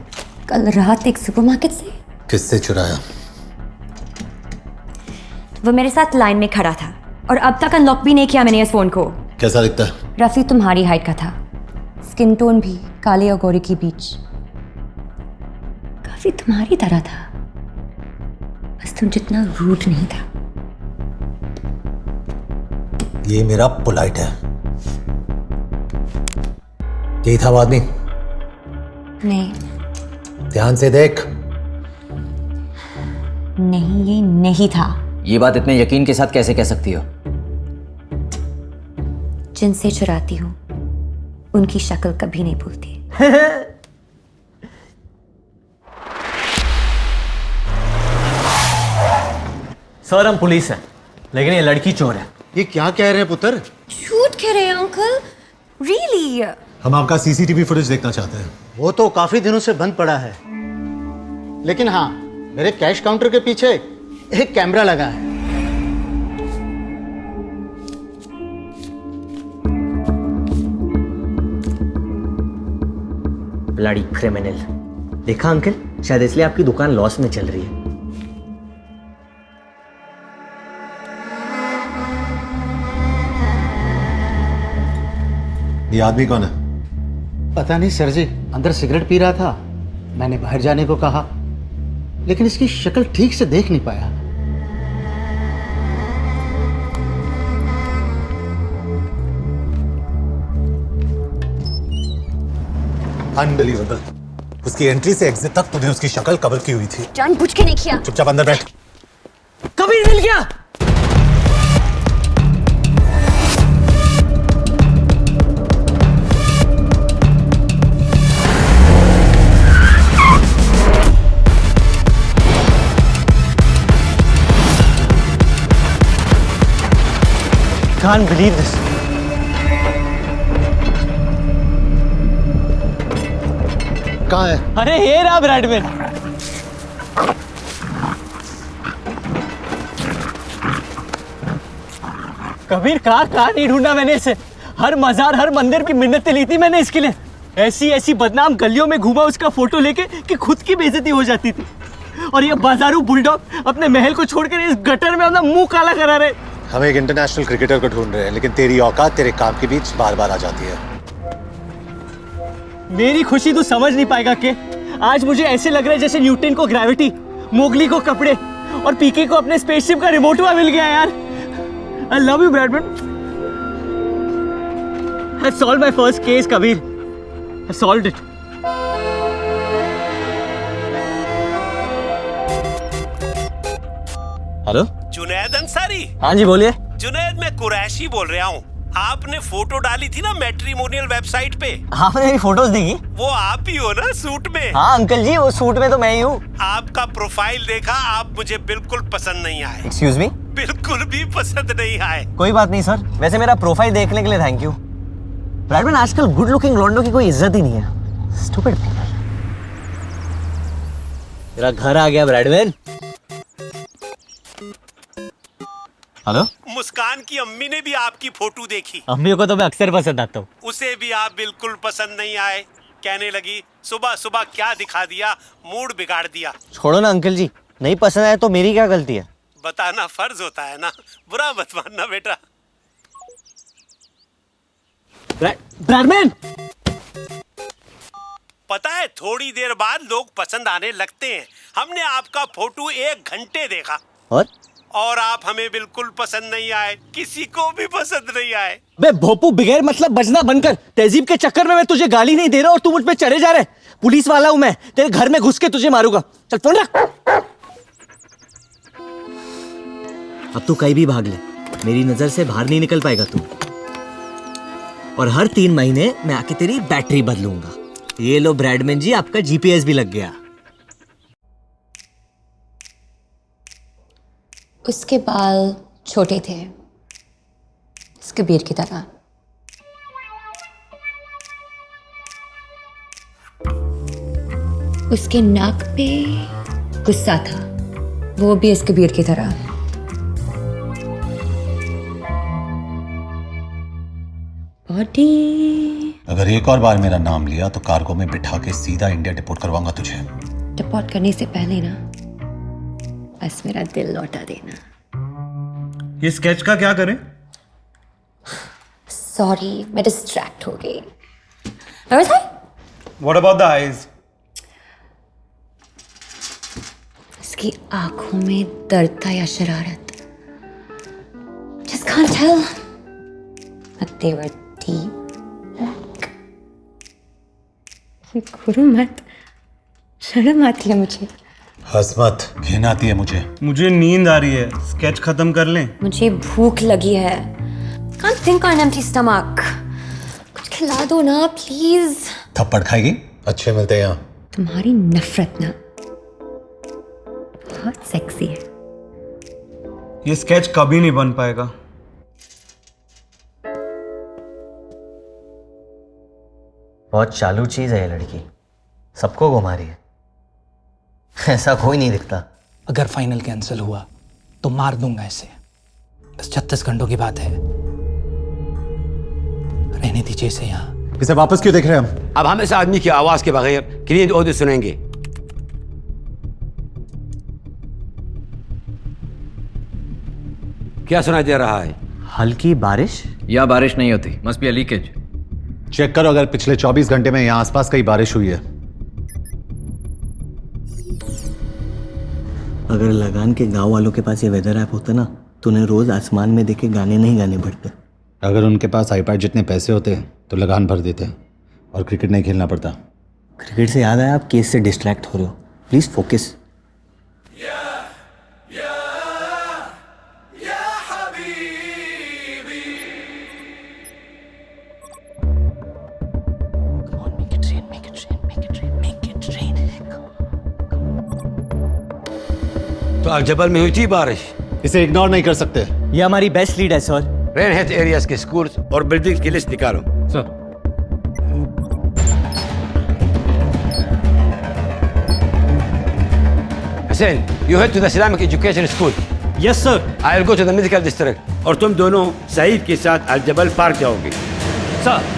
कल रात एक सुपरमार्केट से। किससे चुराया? वो मेरे साथ लाइन में खड़ा था और अब तक अनलॉक भी नहीं किया मैंने इस फोन को। कैसा दिखता है? रफी तुम्हारी हाइट का था, स्किन टोन भी काले और गोरे के बीच, काफी तुम्हारी तरह था, बस तुम जितना रूड नहीं था। ये मेरा पोलाइट है। यही था वो आदमी? नहीं ध्यान से देख। नहीं, ये नहीं था। ये बात इतने यकीन के साथ कैसे कह सकती हो? जिनसे चुराती हूँ उनकी शक्ल कभी नहीं भूलती। सर हम पुलिस हैं, लेकिन ये लड़की चोर है। ये क्या कह रहे हैं पुत्र? झूठ कह रहे हैं अंकल? रियली? हम आपका सीसीटीवी फुटेज देखना चाहते हैं। वो तो काफी दिनों से बंद पड़ा है, लेकिन हाँ मेरे कैश काउंटर के पीछे एक कैमरा लगा है। Bloody criminal. देखा अंकल, शायद इसलिए आपकी दुकान लॉस में चल रही है। ये आदमी कौन है? पता नहीं सर जी, अंदर सिगरेट पी रहा था, मैंने बाहर जाने को कहा, लेकिन इसकी शक्ल ठीक से देख नहीं पाया। अनबिलीवेबल। उसकी एंट्री से एग्जिट तक तुमने उसकी शक्ल कवर की हुई थी। जानबूझ के नहीं किया। चुपचाप अंदर बैठ। कबीर मिल गया। Can't believe this. कहाँ है? अरे ये रहा ब्रैडमैन। कबीर कहाँ नहीं ढूंढा मैंने इसे। हर मजार हर मंदिर की मिन्नतें ली थी मैंने इसके लिए। ऐसी बदनाम गलियों में घूमा उसका फोटो लेके कि खुद की बेइज्जती हो जाती थी। और ये बाजारू बुलडॉग अपने महल को छोड़कर इस गटर में अपना मुंह काला करा रहे। हम एक इंटरनेशनल क्रिकेटर को ढूंढ रहे हैं, लेकिन तेरी औकात तेरे काम के बीच बार बार आ जाती है। मेरी खुशी तू समझ नहीं पाएगा कि आज मुझे ऐसे लग रहा है जैसे न्यूटन को ग्रेविटी, मोगली को कपड़े और पीके को अपने स्पेसशिप का रिमोट मिल गया यार। I love you Bradman. I solved my first case, Kabir. I solved it. Hello Junaid Ansari. हाँ जी बोलिए। जुनैद मैं कुरैशी बोल रहा हूँ। आपने फोटो डाली थी ना मैट्रिमोनियल वेबसाइट पे। आपने मेरी फोटोज देखी? वो आप ही हो ना सूट में? हाँ अंकल जी, वो सूट में तो मैं ही हूँ। आपका प्रोफाइल देखा, आप मुझे बिल्कुल पसंद नहीं आए। Excuse me? बिल्कुल भी पसंद नहीं आए। कोई बात नहीं सर, वैसे मेरा प्रोफाइल देखने के लिए थैंक यू। ब्रैडमैन आजकल गुड लुकिंग लॉन्डो की कोई इज्जत ही नहीं है। Stupid people. तेरा घर आ गया ब्रैडमैन। हेलो? मुस्कान की अम्मी ने भी आपकी फोटो देखी। अम्मी को तो मैं अक्सर पसंद आता हूँ। उसे भी आप बिल्कुल पसंद नहीं आए। कहने लगी सुबह सुबह क्या दिखा दिया, मूड बिगाड़ दिया। छोड़ो ना अंकल जी, नहीं पसंद आया तो मेरी क्या गलती है? बताना फर्ज होता है ना, बुरा मत मानना बेटा। ब्रैडमैन, पता है थोड़ी देर बाद लोग पसंद आने लगते हैं। हमने आपका फोटो 1 घंटे देखा और आप हमें बिल्कुल पसंद नहीं आए, किसी को भी पसंद नहीं आए। बे भोपू, बगैर मतलब बजना बनकर तहजीब के चक्कर में मैं तुझे गाली नहीं दे रहा और तू मुझ पे चढ़े जा रहा है। पुलिस वाला हूं मैं, तेरे घर में घुस के तुझे मारूंगा। चल फोन रख। अब तू कहीं भी भाग ले, मेरी नजर से बाहर नहीं निकल पाएगा तू। और हर 3 महीने मैं आके तेरी बैटरी बदलूंगा। ये लो ब्रैडमैन जी, आपका GPS भी लग गया। उसके बाल छोटे थे, कबीर की तरह। उसके नाक पे गुस्सा था, वो भी इस कबीर की तरह। बॉडी अगर एक और बार मेरा नाम लिया तो कार्गो में बिठा के सीधा इंडिया डिपोर्ट करवाऊंगा तुझे। डिपोर्ट करने से पहले ना बस मेरा दिल लौटा देना। ये स्केच का क्या करें? सॉरी, मैं डिस्ट्रैक्ट हो गई। Where was I? What about the eyes? उसकी आंखों में दर्द था या शरारत? Just can't tell. But they were deep. गुरु मत, शर्म आती है मुझे। हंस मत, घिन आती है मुझे। मुझे नींद आ रही है, स्केच खत्म कर लें? मुझे भूख लगी है। Can't think on an empty stomach. कुछ खिला दो ना प्लीज। थप्पड़ खाएगी? अच्छे मिलते हैं यहाँ। तुम्हारी नफरत ना बहुत सेक्सी है। ये स्केच कभी नहीं बन पाएगा। बहुत चालू चीज है ये लड़की, सबको घुमा रही है। ऐसा कोई नहीं दिखता। अगर फाइनल कैंसिल हुआ तो मार दूंगा इसे। बस 36 घंटों की बात है, रहने दीजिए इसे यहाँ। इसे वापस क्यों देख रहे हैं हम? अब हम इस आदमी की आवाज के बगैर क्लीन ऑडियो सुनेंगे। क्या सुनाई दे रहा है? हल्की बारिश? या बारिश नहीं होती, must be a leakage. Check करो अगर पिछले 24 घंटे में यहाँ आसपास कहीं बारिश हुई है। अगर लगान के गांव वालों के पास ये वेदर ऐप होता ना तो उन्हें रोज आसमान में देखे गाने नहीं गाने पड़ते। अगर उनके पास आईपैड जितने पैसे होते तो लगान भर देते और क्रिकेट नहीं खेलना पड़ता। क्रिकेट से याद आया, आप केस से डिस्ट्रैक्ट हो रहे हो, प्लीज फोकस। तो अल-जबल में हुई थी बारिश। इसे इग्नोर नहीं कर सकते। ये हमारी बेस्ट लीड है सर। रेन हेल्थ एरियाज के स्कूल्स और बिल्डिंग्स की लिस्ट निकालो। Sir Hussein, you head to the Islamic Education School. Yes, sir. I'll go to the medical district. और तुम दोनों सईद के साथ अल-जबल पार्क जाओगे। सर।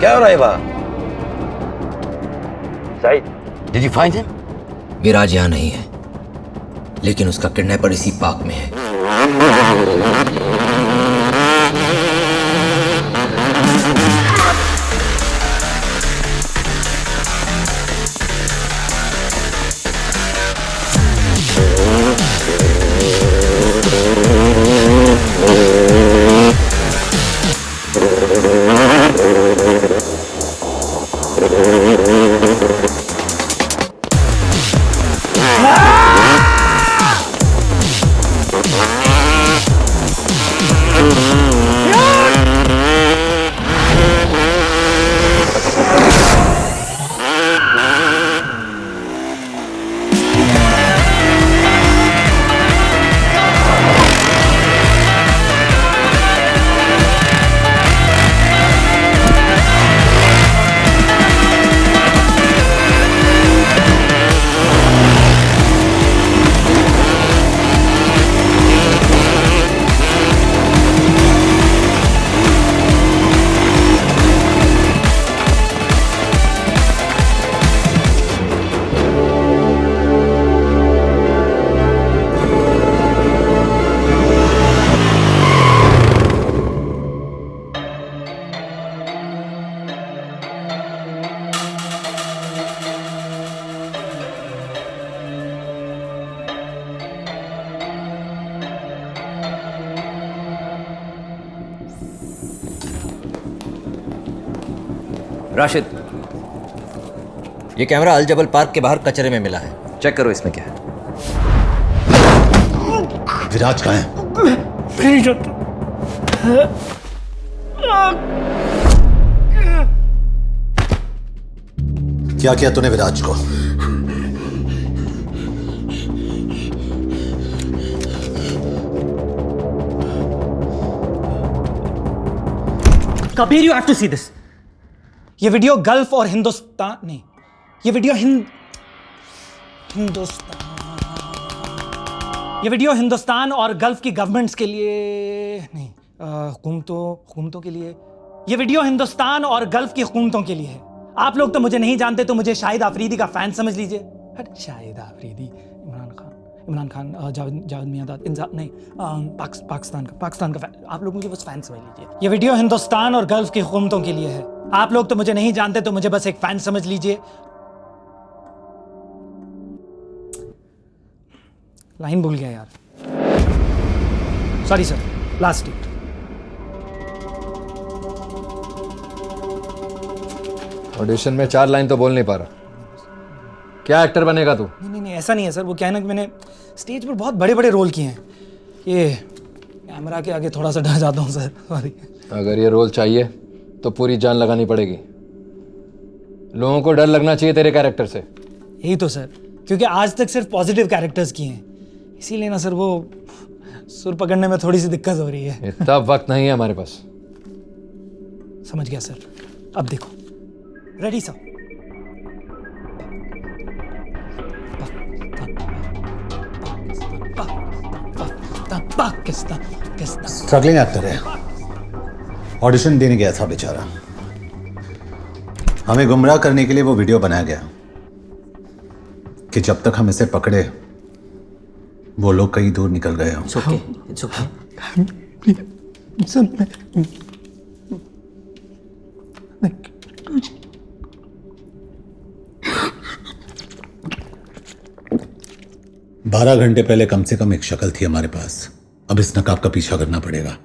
क्या हो रहा है वहाँ? Saeed, did you find him? विराज यहाँ नहीं है, लेकिन उसका किडनैपर इसी पार्क में है। राशिद, ये कैमरा अल जबल पार्क के बाहर कचरे में मिला है, चेक करो इसमें क्या है। विराज कहाँ है? नहीं जानता। क्या किया तूने विराज को? Kabir, you have to see this. ये वीडियो गल्फ और हिंदुस्तान नहीं, ये वीडियो हिंदुस्तान और गल्फ की गवर्नमेंट्स के लिए नहीं, हुकूमतों के लिए। ये वीडियो हिंदुस्तान और गल्फ की हुकूमतों के लिए है। आप लोग तो मुझे नहीं जानते, तो मुझे शाहिद आफरीदी का फैन समझ लीजिए। शाहिद आफरीदी, इमरान खान, जावेद मियांदाद, नहीं, पाकिस्तान का फैन। आप लोग मुझे बस फैन समझ लीजिए। ये वीडियो हिंदुस्तान और गल्फ की हुकूमतों के लिए है। आप लोग तो मुझे नहीं जानते, तो मुझे बस एक फैन समझ लीजिए। लाइन भूल गया यार, sorry sir, last year. Audition में 4 लाइन तो बोल नहीं पा रहा, क्या एक्टर बनेगा तू? नहीं, ऐसा नहीं है सर। वो क्या है ना कि मैंने स्टेज पर बहुत बड़े बड़े रोल किए हैं, ये कैमरा के आगे थोड़ा सा डर जाता हूँ सर, सॉरी। अगर ये रोल चाहिए तो पूरी जान लगानी पड़ेगी। लोगों को डर लगना चाहिए तेरे कैरेक्टर से। यही तो सर, क्योंकि आज तक सिर्फ पॉजिटिव कैरेक्टर्स किए हैं, इसीलिए ना सर वो सुर पकड़ने में थोड़ी सी दिक्कत हो रही है। इतना वक्त नहीं है हमारे पास। समझ गया सर, अब देखो, रेडी सर। स्ट्रगलिंग एक्टर है, ऑडिशन देने गया था बेचारा। हमें गुमराह करने के लिए वो वीडियो बनाया गया कि जब तक हम इसे पकड़े वो लोग कहीं दूर निकल गए हों। It's okay, it's okay. Sir, 12 घंटे पहले कम से कम एक शक्ल थी हमारे पास, अब इस नकाब का पीछा करना पड़ेगा।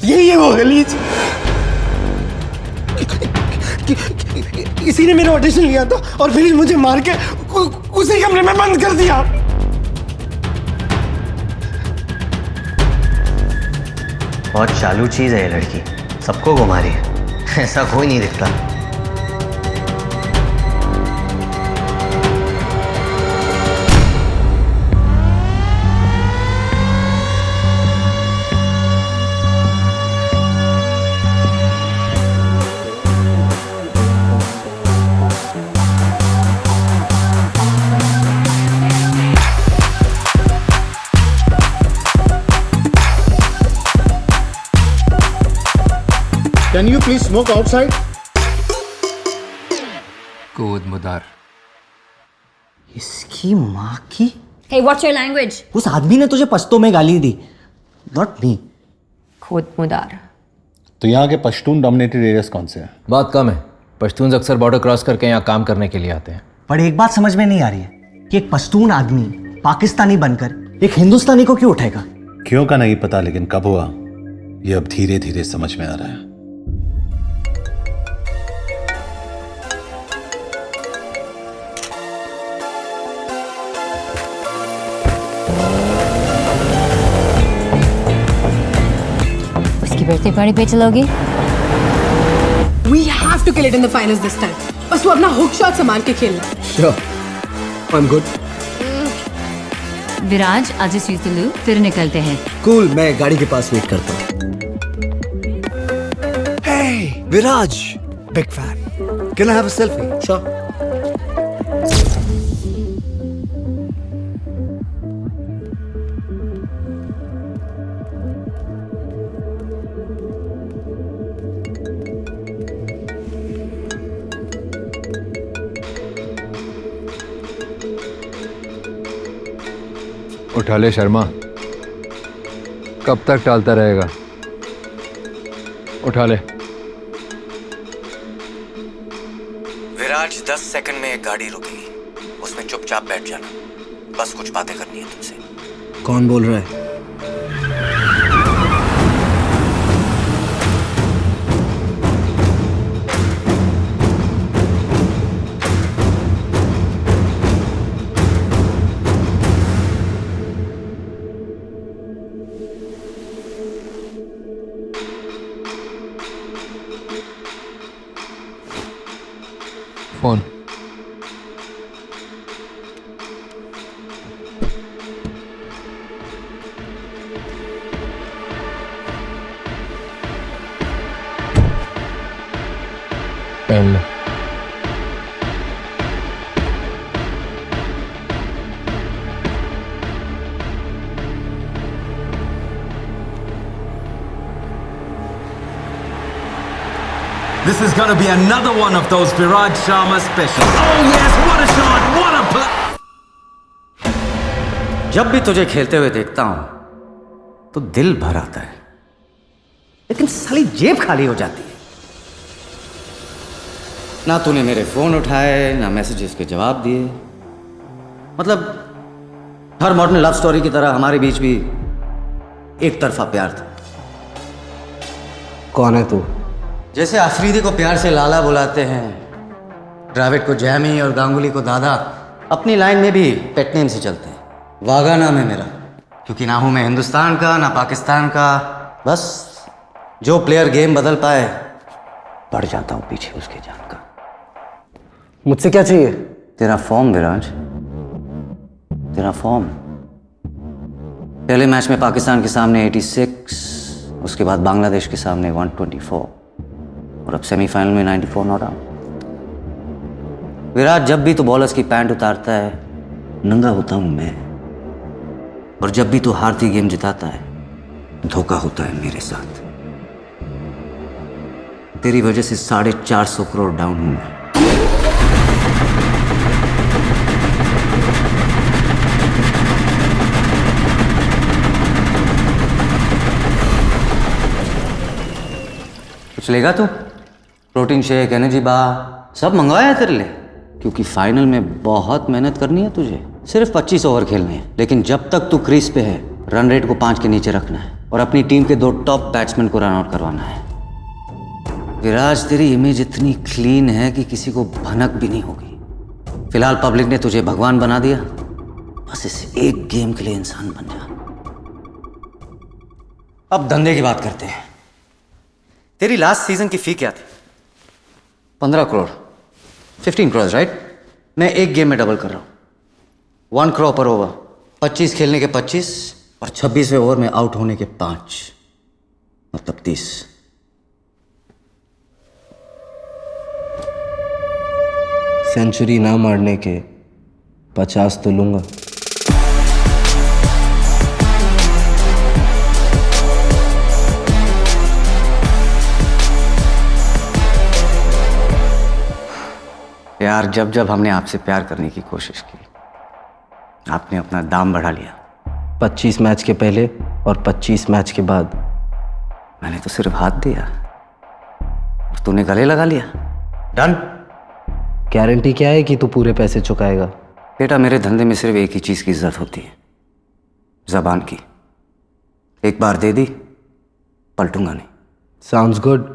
ये वो गलीच, इसी ने मेरा ऑडिशन लिया था और फिर मुझे मार के उसी कमरे में बंद कर दिया। बहुत चालू चीज है ये लड़की, सबको घुमा रही है, ऐसा कोई नहीं दिखता। Can you please smoke outside? कूद मुदार। इसकी माँ की। Hey, what's your language? उस आदमी ने तुझे पश्तो में गाली दी, not me. खुद मुदार। तो यहाँ के पश्तून डोमिनेटेड एरियाज कौन से हैं? बात कम है, पश्तून अक्सर बॉर्डर क्रॉस करके यहाँ काम करने के लिए आते हैं। पर एक बात समझ में नहीं आ रही है कि एक पश्तून आदमी पाकिस्तानी बनकर एक हिंदुस्तानी को क्यों उठाएगा? क्यों का नहीं पता, लेकिन कब हुआ ये अब धीरे धीरे समझ में आ रहा है। उसकी बर्थडे पार्टी पे चलोगी? We have to kill it in the finals this time. बस तू अपना हुक शॉट संभाल के खेलना। Sure, I'm good. विराज, आज just use the loo, फिर निकलते हैं। Cool, मैं गाड़ी के पास वेट करता हूँ। Hey, Viraj, big fan. Can I have a selfie? Sure. उठा ले शर्मा, कब तक टालता रहेगा? उठा ले। विराज 10 सेकंड में एक गाड़ी रुकेगी, उसमें चुपचाप बैठ जाना, बस कुछ बातें करनी है तुमसे। कौन बोल रहा है? फोन। पेन ले। This is gonna be another one of those Viraj Sharma specials. Oh yes, what a shot, what a play! जब भी तुझे खेलते हुए देखता हूं तो दिल भर आता है, लेकिन साली जेब खाली हो जाती है। ना तूने मेरे फोन उठाए, ना मैसेजेस के जवाब दिए। मतलब हर मॉडर्न लव स्टोरी की तरह हमारे बीच भी एक तरफा प्यार था। कौन है तू? जैसे अफरीदी को प्यार से लाला बुलाते हैं, द्रविड़ को जैमी और गांगुली को दादा, अपनी लाइन में भी पेट नेम से चलते हैं। वागा नाम है मेरा, क्योंकि ना हूं मैं हिंदुस्तान का ना पाकिस्तान का। बस जो प्लेयर गेम बदल पाए, बढ़ जाता हूं पीछे उसके जान का। मुझसे क्या चाहिए? तेरा फॉर्म विराज, तेरा फॉर्म। पहले मैच में पाकिस्तान के सामने 86, उसके बाद बांग्लादेश के सामने 124 और अब सेमीफाइनल में 94 नॉट आउट। विराट, जब भी तू बॉलर्स की पैंट उतारता है, नंगा होता हूं मैं, और जब भी तू हारती गेम जिताता है, धोखा होता है मेरे साथ। तेरी वजह से 450 करोड़ डाउन हूं मैं। कुछ लेगा तू? प्रोटीन शेक, एनर्जी बार सब मंगवाया है तेरे लिए, क्योंकि फाइनल में बहुत मेहनत करनी है तुझे। सिर्फ 25 ओवर खेलने हैं, लेकिन जब तक तू क्रीज पे है, रन रेट को 5 के नीचे रखना है और अपनी टीम के 2 टॉप बैट्समैन को रन आउट करवाना है। विराज, तेरी इमेज इतनी क्लीन है कि किसी को भनक भी नहीं होगी। फिलहाल पब्लिक ने तुझे भगवान बना दिया, बस इस एक गेम के लिए इंसान बन जा। अब धंधे की बात करते हैं। तेरी लास्ट सीजन की फी क्या थी? 15 करोड़, 15 करोड़ राइट? मैं एक गेम में डबल कर रहा हूं, 1 करोड़ पर ओवर। 25 खेलने के 25 और 26वें ओवर में आउट होने के 5, मतलब 30। सेंचुरी ना मारने के 50 तो लूंगा। यार, जब जब हमने आपसे प्यार करने की कोशिश की, आपने अपना दाम बढ़ा लिया। 25 मैच के पहले और 25 मैच के बाद मैंने तो सिर्फ हाथ दिया और तूने गले लगा लिया। डन। गारंटी क्या है कि तू पूरे पैसे चुकाएगा? बेटा, मेरे धंधे में सिर्फ एक ही चीज की इज्जत होती है, जबान की। एक बार दे दी, पलटूंगा नहीं। Sounds good.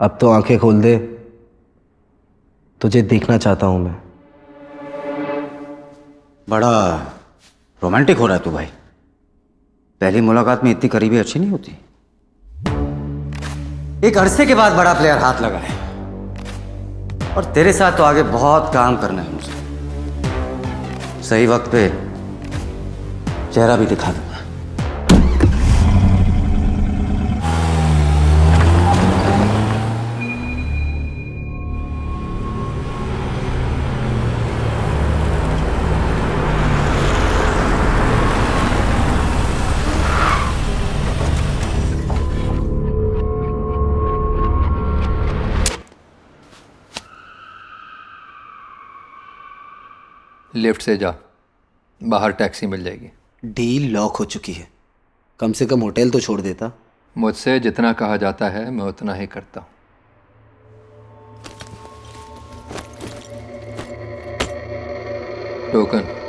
अब तो आंखें खोल दे, तुझे देखना चाहता हूं मैं। बड़ा रोमांटिक हो रहा है तू भाई। पहली मुलाकात में इतनी करीबी अच्छी नहीं होती। एक अरसे के बाद बड़ा प्लेयर हाथ लगा है, और तेरे साथ तो आगे बहुत काम करना है मुझे। सही वक्त पे चेहरा भी दिखा दूंगा। लिफ्ट से जा, बाहर टैक्सी मिल जाएगी। डील लॉक हो चुकी है। कम से कम होटल तो छोड़ देता। मुझसे जितना कहा जाता है मैं उतना ही करता हूँ। टोकन।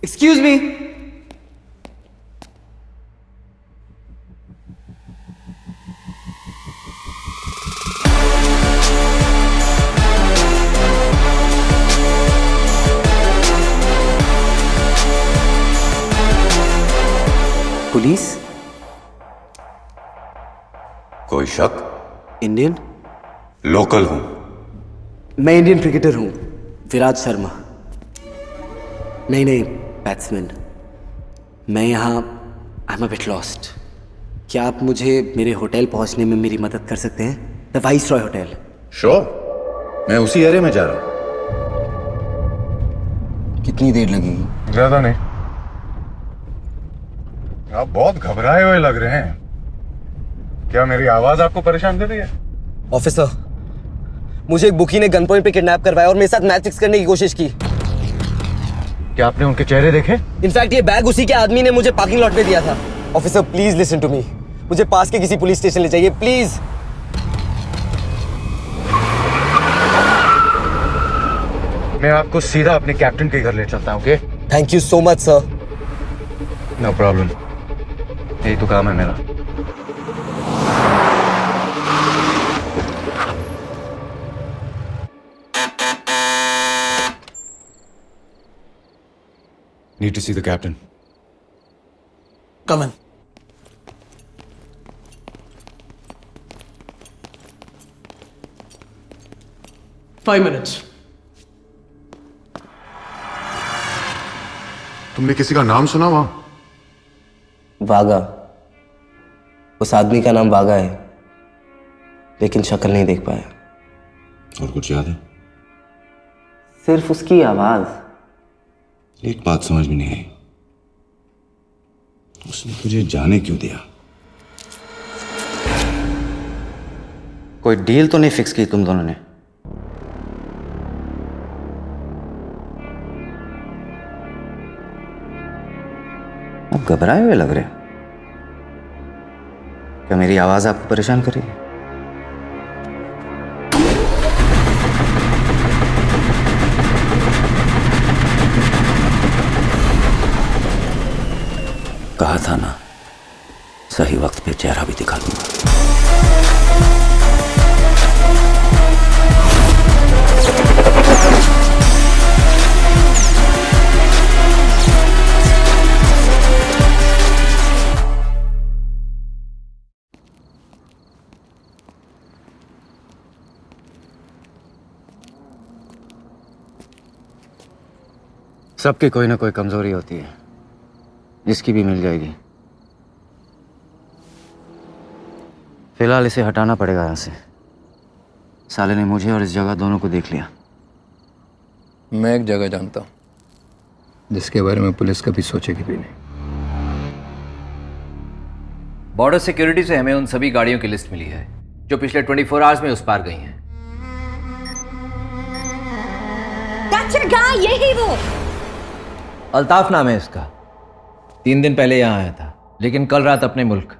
Excuse me. पुलिस? कोई शक? इंडियन? लोकल हूं। मैं इंडियन क्रिकेटर हूं, विराज शर्मा। नहीं, बैट्समैन। मैं यहाँ I am a bit lost. क्या आप मुझे मेरे होटल पहुंचने में मेरी मदद कर सकते हैं? The viceroy hotel. श्योर, मैं उसी एरिया में जा रहा हूँ। कितनी देर लगेगी? ज्यादा नहीं। आप बहुत घबराए हुए लग रहे हैं। क्या मेरी आवाज आपको परेशान कर रही है? ऑफिसर, मुझे एक बुकी ने गन पॉइंट पे किडनैप करवाया और मेरे साथ मैच फिक्स करने की कोशिश की। क्या आपने उनके चेहरे देखे? इनफैक्ट ये बैग उसी के आदमी ने मुझे पार्किंग लॉट में दिया था। Officer please listen to me, मुझे पास के किसी पुलिस स्टेशन ले जाइए प्लीज। मैं आपको सीधा अपने कैप्टन के घर ले चलता हूँ। Okay? Thank you so much sir. No problem, यही तो काम है मेरा। Need to see the captain. Come in. Five minutes. तुमने किसी का नाम सुना वहां? वागा। उस आदमी का नाम वागा है, लेकिन शक्ल नहीं देख पाया। और कुछ याद है? सिर्फ उसकी आवाज। एक बात समझ में नहीं आई, उसने तुझे जाने क्यों दिया? कोई डील तो नहीं फिक्स की तुम दोनों ने? आप घबराए हुए लग रहे हो। क्या मेरी आवाज आपको परेशान कर रही है? कहा था ना, सही वक्त पे चेहरा भी दिखा दूंगा। सबकी कोई ना कोई कमजोरी होती है, जिसकी भी मिल जाएगी। फिलहाल इसे हटाना पड़ेगा यहां से। साले ने मुझे और इस जगह दोनों को देख लिया। मैं एक जगह जानता हूँ जिसके बारे में पुलिस कभी सोचेगी भी नहीं। बॉर्डर सिक्योरिटी से हमें उन सभी गाड़ियों की लिस्ट मिली है जो पिछले 24 आवर्स में उस पार गई हैं। That's your guy, यही वो। अल्ताफ नाम है इसका। 3 दिन पहले यहाँ आया था, लेकिन कल रात अपने मुल्क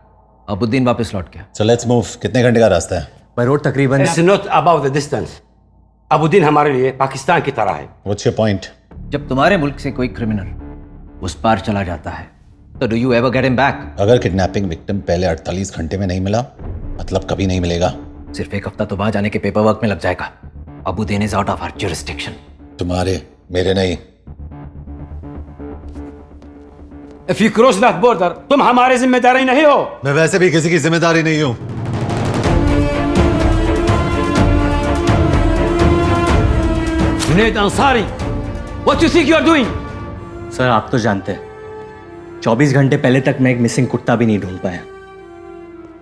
अबुद्दीन वापस लौट गया। So let's move. कितने घंटे का रास्ता है? बाय रोड तकरीबन। It's not about the distance. अबुद्दीन हमारे लिए पाकिस्तान की तरह है। What's your point? जब तुम्हारे मुल्क से कोई क्रिमिनल उस पार चला जाता है तो do you ever get him back? अगर किडनैपिंग विक्टिम पहले 48 घंटे में नहीं मिला, मतलब कभी नहीं मिलेगा। सिर्फ एक हफ्ता तो वहां जाने के पेपर वर्क में लग जाएगा। Abuddin is out of our jurisdiction. तुम्हारे, मेरे नहीं। If you cross that border, तुम हमारे जिम्मेदारी नहीं हो। मैं वैसे भी किसी की जिम्मेदारी नहीं हूं। Junaid Ansari, what you think you are doing? Sir आप तो जानते हैं 24 घंटे पहले तक मैं एक मिसिंग कुत्ता भी नहीं ढूंढ पाया,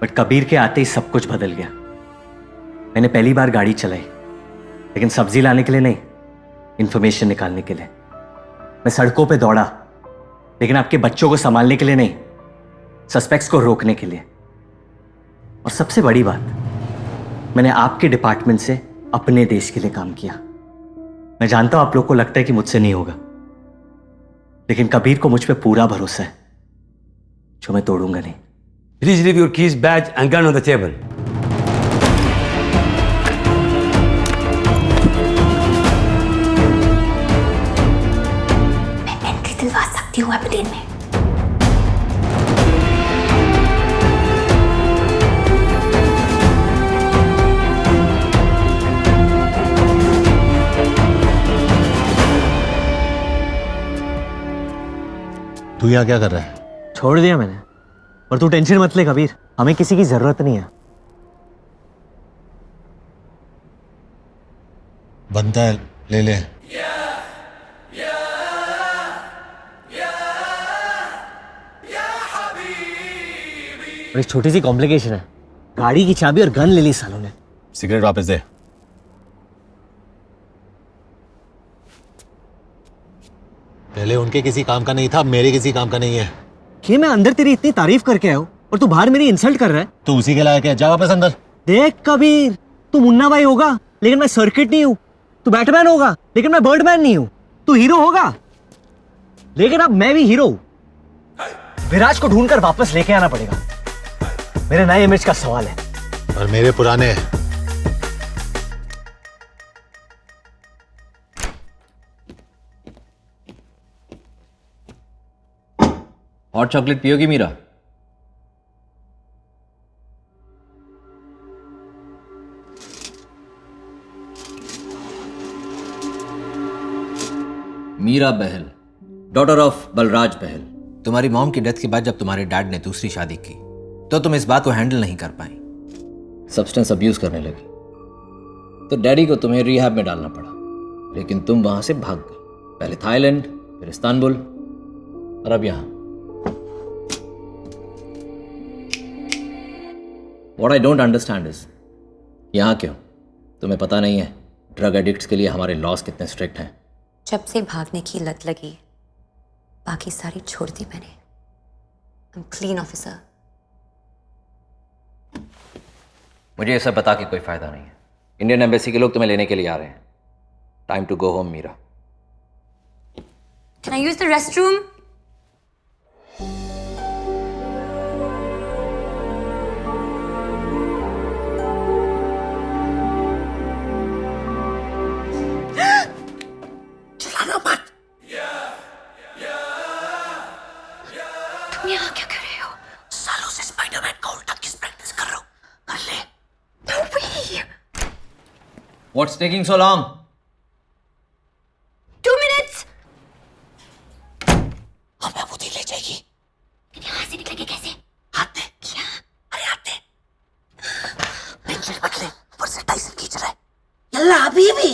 बट कबीर के आते ही सब कुछ बदल गया। मैंने पहली बार गाड़ी चलाई, लेकिन सब्जी लाने के लिए नहीं, इंफॉर्मेशन निकालने के लिए। मैं सड़कों पे दौड़ा, लेकिन आपके बच्चों को संभालने के लिए नहीं, सस्पेक्ट्स को रोकने के लिए। और सबसे बड़ी बात, मैंने आपके डिपार्टमेंट से अपने देश के लिए काम किया। मैं जानता हूं आप लोग को लगता है कि मुझसे नहीं होगा, लेकिन कबीर को मुझ पे पूरा भरोसा है, जो मैं तोड़ूंगा नहीं। Please leave your keys, badge and gun on the table. मैं एंट्री दिलवा सकती हूँ एबरडीन में। तू यहाँ क्या कर रहा है? छोड़ दिया मैंने, और तू टेंशन मत ले कबीर, हमें किसी की जरूरत नहीं है। बनता है, ले ले। और एक छोटी सी कॉम्प्लिकेशन है, गाड़ी की चाबी और गन ले ली सालों ने। सिगरेट वापस दे। पहले उनके किसी काम का नहीं था, अब मेरे किसी काम का नहीं है। कि मैं अंदर तेरी इतनी तारीफ करके आया हूं और तू बाहर मेरी इंसल्ट कर रहा है। तू उसी के लायक है, जा वापस अंदर। देख कबीर, तू मुन्ना भाई होगा लेकिन मैं सर्किट नहीं हूं, तू बैटमैन होगा लेकिन मैं बर्डमैन नहीं हूं, तू हीरो होगा लेकिन अब मैं भी हीरो हूं। विराज को ढूंढकर वापस लेके आना पड़ेगा, मेरे नए इमेज का सवाल है। और मेरे पुराने। हॉट चॉकलेट पियोगी मीरा? Meera Bahl, daughter of Balraj Bahl. तुम्हारी मॉम की डेथ के बाद जब तुम्हारे डैड ने दूसरी शादी की तो तुम इस बात को हैंडल नहीं कर पाई, सब्सटेंस अब्यूज करने लगी, तो डैडी को तुम्हें रिहैब में डालना पड़ा, लेकिन तुम वहां से भाग गई। पहले थाईलैंड, फिर इस्तांबुल और अब यहां। What I don't understand is, यहाँ क्यों? तुम्हें पता नहीं है ड्रग एडिक्ट्स के लिए हमारे लॉस कितने स्ट्रिक्ट हैं। जब से भागने की लत लगी, बाकी सारी छोड़ दी मैंने। I'm clean officer. मुझे ये सब बता के कोई फायदा नहीं है। इंडियन एम्बेसी के लोग तुम्हें लेने के लिए आ रहे हैं। Time to go home Meera. Can I use the restroom? चलाना मत। तुम यहाँ क्या कर रहे हो? सालों से स्पाइडरमैन का उल्टा किस प्रैक्टिस कर रहा हूँ, कर ले। No way! What's taking so long? 2 minutes! हमें बुद्धि ले जाएगी। यहाँ से निकलेंगे कैसे? हाथ दे। क्या? अरे हाथ दे। पेंसिल मत ले, ऊपर से टाइसन खींच रहा है। यल्ला अभी भी।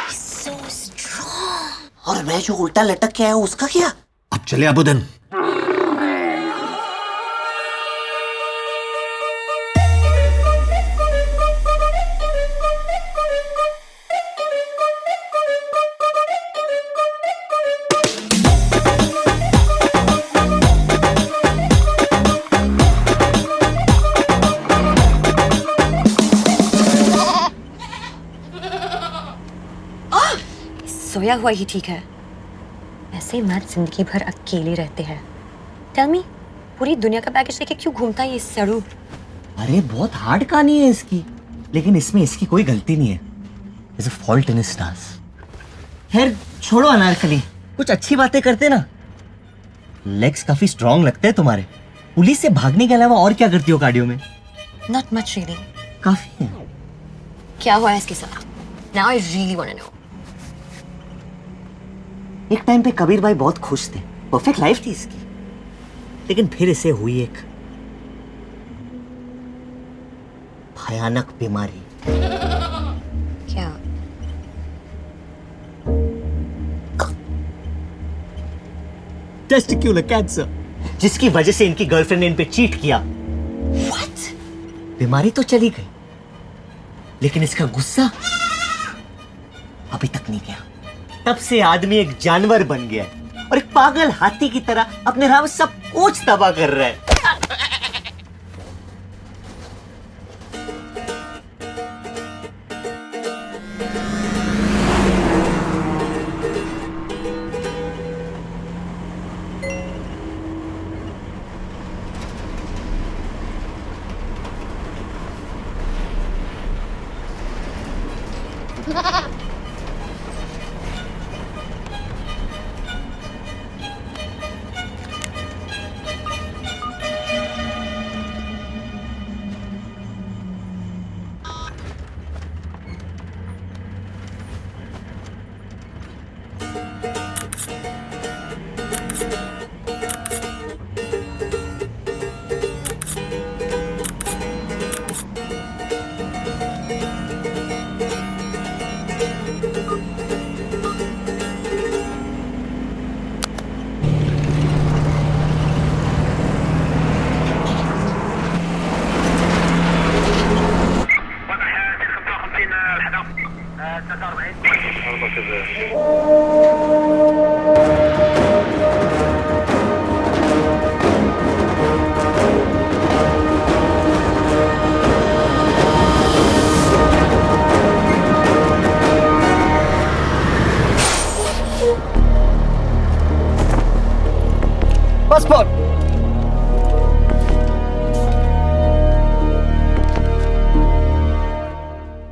So strong. और मैं जो उल्टा लटक के आया हूँ उसका क्या? अब चले अबुदन। सोया हुआ ही ठीक है। ऐसे मर्द जिंदगी भर अकेले रहते हैं। टेल मी, पूरी दुनिया का पैकेज लेके क्यों घूमता है ये सड़ू? अरे बहुत हार्ड कहानी है इसकी, लेकिन इसमें इसकी कोई गलती नहीं है। There's a fault in his stars. खैर छोड़ो अनारकली, कुछ अच्छी बातें करते ना। लेग्स काफी स्ट्रांग लगते हैं तुम्हारे। पुलिस से भागने के अलावा और क्या करती हो कार्डियो में? Not much really. काफी है। क्या हुआ है इसके साथ? Now I really want to know. एक टाइम पे कबीर भाई बहुत खुश थे, परफेक्ट लाइफ थी इसकी, लेकिन फिर इसे हुई एक भयानक बीमारी। क्या? टेस्टिक्युलर कैंसर, जिसकी वजह से इनकी गर्लफ्रेंड ने इन पे चीट किया। What? बीमारी तो चली गई, लेकिन इसका गुस्सा अभी तक नहीं गया। तब से आदमी एक जानवर बन गया है और एक पागल हाथी की तरह अपने राह में सब कुछ तबाह कर रहा है। Passport.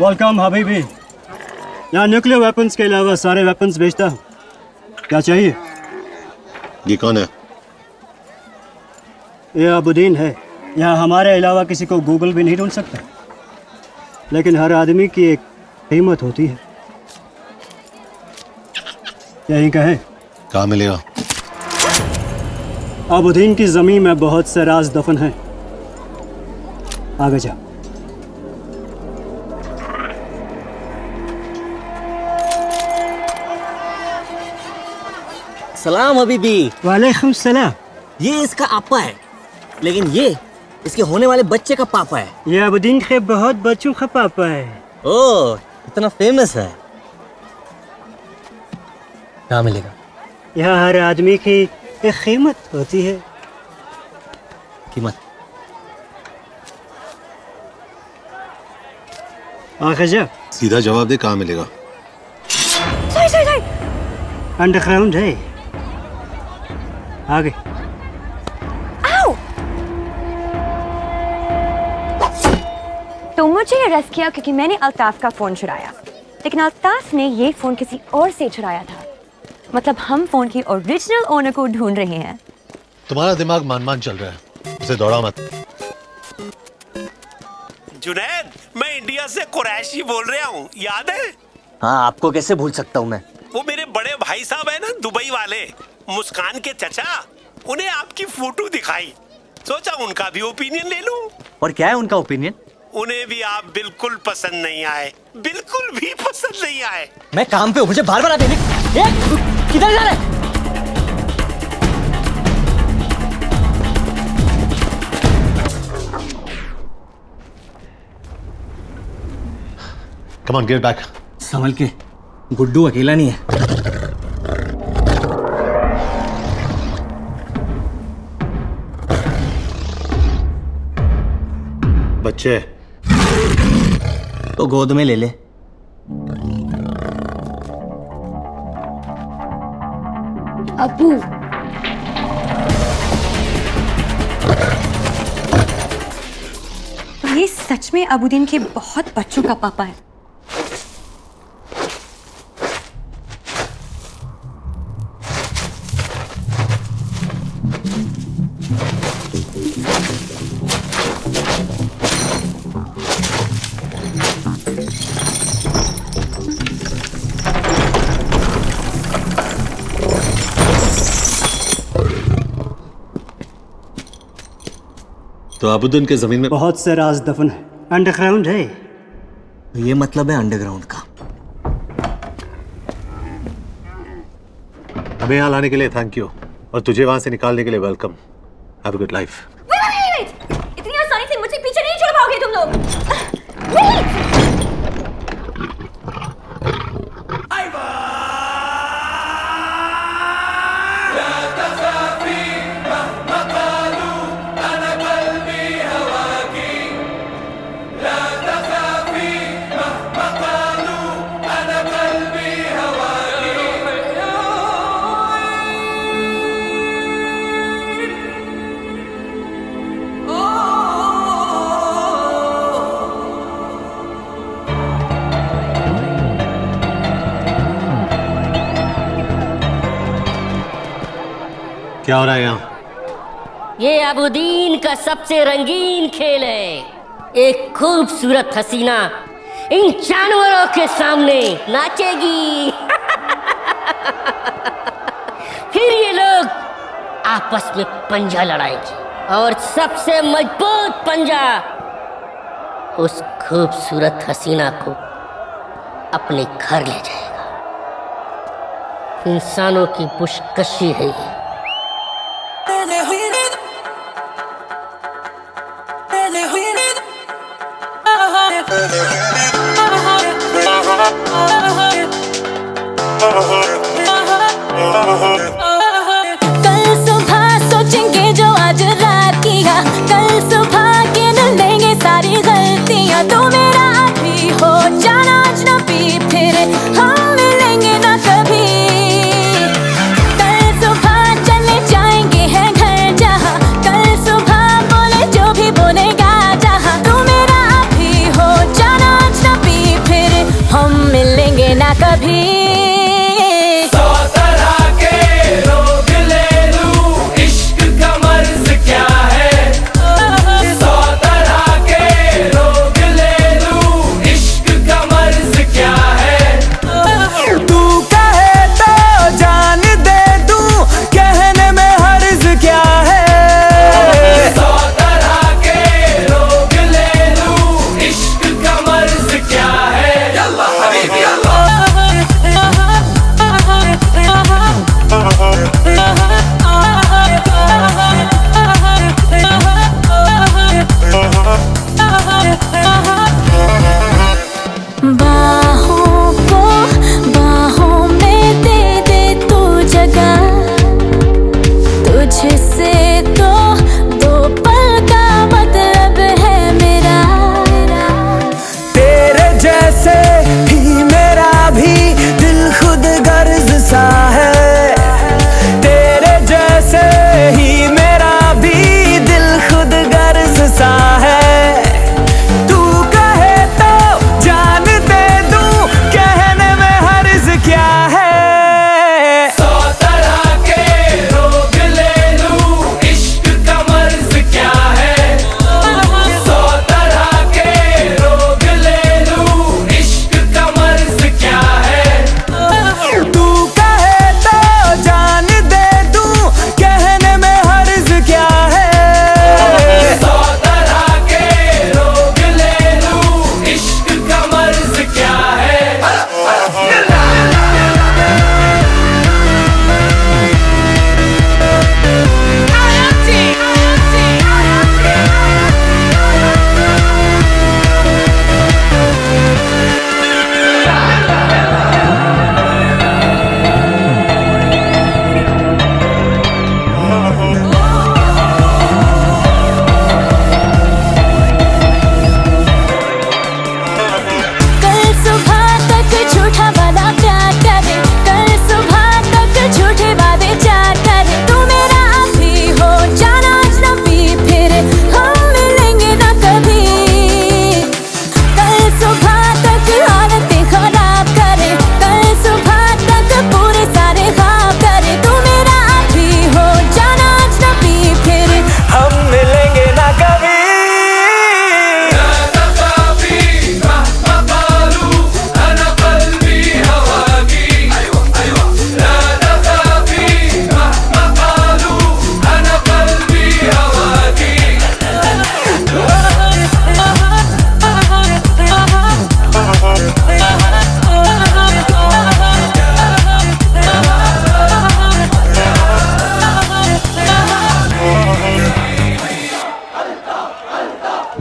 वेलकम हबीबी। यहाँ न्यूक्लियर वेपन्स के अलावा सारे वेपन्स बेचता हूँ। क्या चाहिए? ये कौन है? ये अबुद्दीन है। यहाँ हमारे अलावा किसी को गूगल भी नहीं ढूंढ सकता, लेकिन हर आदमी की एक कीमत होती है। यही कहे। कहाँ मिलेगा? अबुद्दीन की जमीन में बहुत से राज दफन हैं। आगे जा। सलाम हबीबी। वालेकुम सलाम। ये इसका आपा है, लेकिन ये इसके होने वाले बच्चे का पापा है। ये अबुद्दीन के बहुत बच्चों का पापा है। ओह, इतना फेमस है। कहाँ मिलेगा? यहाँ हर आदमी की एक कीमत होती है। कीमत? आगे जा। सीधा जवाब दे, कहाँ मिलेगा? अंडरग्राउंड है। आगे। तो मुझे अरेस्ट किया क्योंकि मैंने अल्ताफ का फोन चुराया, लेकिन अल्ताफ ने ये फोन किसी और से चुराया था। मतलब हम फोन की ओरिजिनल ओनर को ढूंढ रहे हैं। तुम्हारा दिमाग मान मान चल रहा है, उसे दौड़ा मत। जुनैद, मैं इंडिया से कुरैशी बोल रहा हूँ, याद है? हाँ, आपको कैसे भूल सकता हूँ मैं। वो मेरे बड़े भाई साहब है ना, दुबई वाले, मुस्कान के चचा, उन्हें आपकी फोटो दिखाई, सोचा उनका भी ओपिनियन ले लूं। और क्या है उनका ओपिनियन? उन्हें भी आप बिल्कुल पसंद नहीं आए, बिल्कुल भी पसंद नहीं आए। मैं काम पे हूँ, मुझे बार बार आते किधर जा रहे? Come on, get back. संभल के, गुड्डू अकेला नहीं है। बच्चे तो गोद में ले ले। अबू, ये सच में अबूदीन के बहुत बच्चों का पापा है। तो अबूदीन के जमीन में बहुत से राज दफन है, अंडरग्राउंड है। ये मतलब है अंडरग्राउंड का। हमें यहाँ लाने के लिए थैंक यू, और तुझे वहां से निकालने के लिए welcome. Have a good life. इतनी आसानी से मुझे पीछे नहीं छोड़ पाओगे तुम लोग। क्या हो रहा है यहाँ? ये अबूदीन का सबसे रंगीन खेल है। एक खूबसूरत हसीना इन जानवरों के सामने नाचेगी। फिर ये लोग आपस में पंजा लड़ाएंगे और सबसे मजबूत पंजा उस खूबसूरत हसीना को अपने घर ले जाएगा। इंसानों की पुशकशी है ये। कल सुबह सोचेंगे जो आज रात किया, कल सुबह गिन लेंगे सारी गलतियां। तो मेरा अभी हो जाना अजनबी, फिर हम मिलेंगे ना कभी। कल सुबह चले जाएंगे हैं घर जहाँ, कल सुबह बोले जो भी बोलेगा जहाँ। तो मेरा अभी हो जाना अजनबी, फिर हम मिलेंगे ना कभी।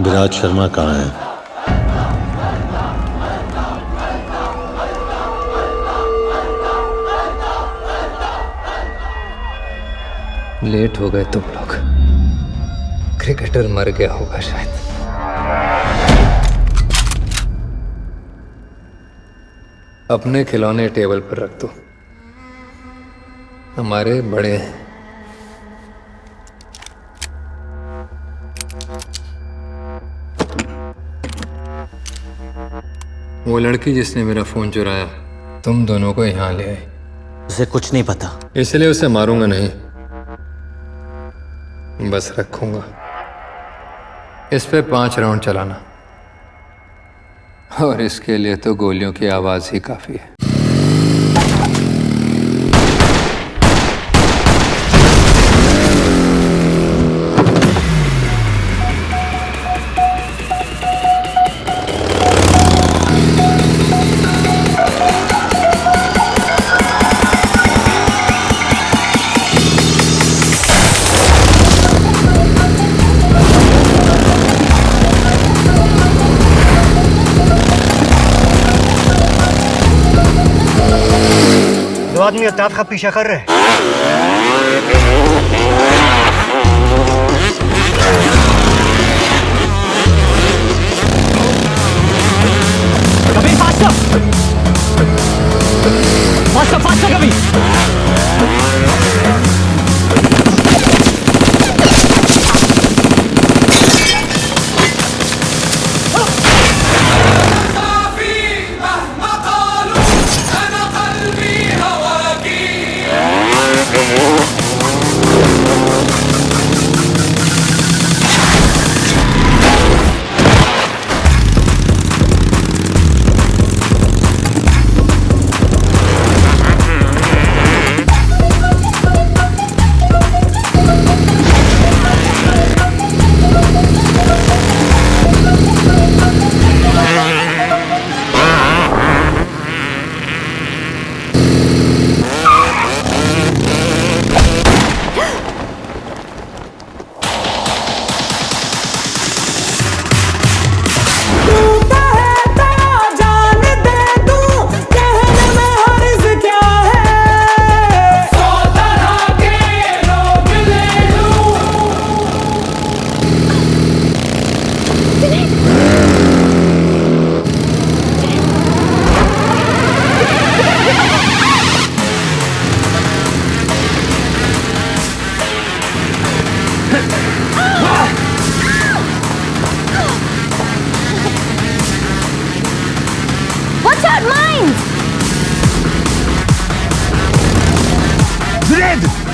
विराज शर्मा कहाँ है? लेट हो गए तुम लोग। क्रिकेटर मर गया होगा शायद। अपने खिलौने टेबल पर रख दो, हमारे बड़े हैं। वो लड़की जिसने मेरा फोन चुराया तुम दोनों को यहाँ ले आई। उसे कुछ नहीं पता, इसलिए उसे मारूंगा नहीं, बस रखूंगा। इस पे 5 राउंड चलाना, और इसके लिए तो गोलियों की आवाज ही काफी है। दो आदमी अल्ताफ का पीछा कर रहे हैं। कभी फास्टर फास्टर फास्टर कभी।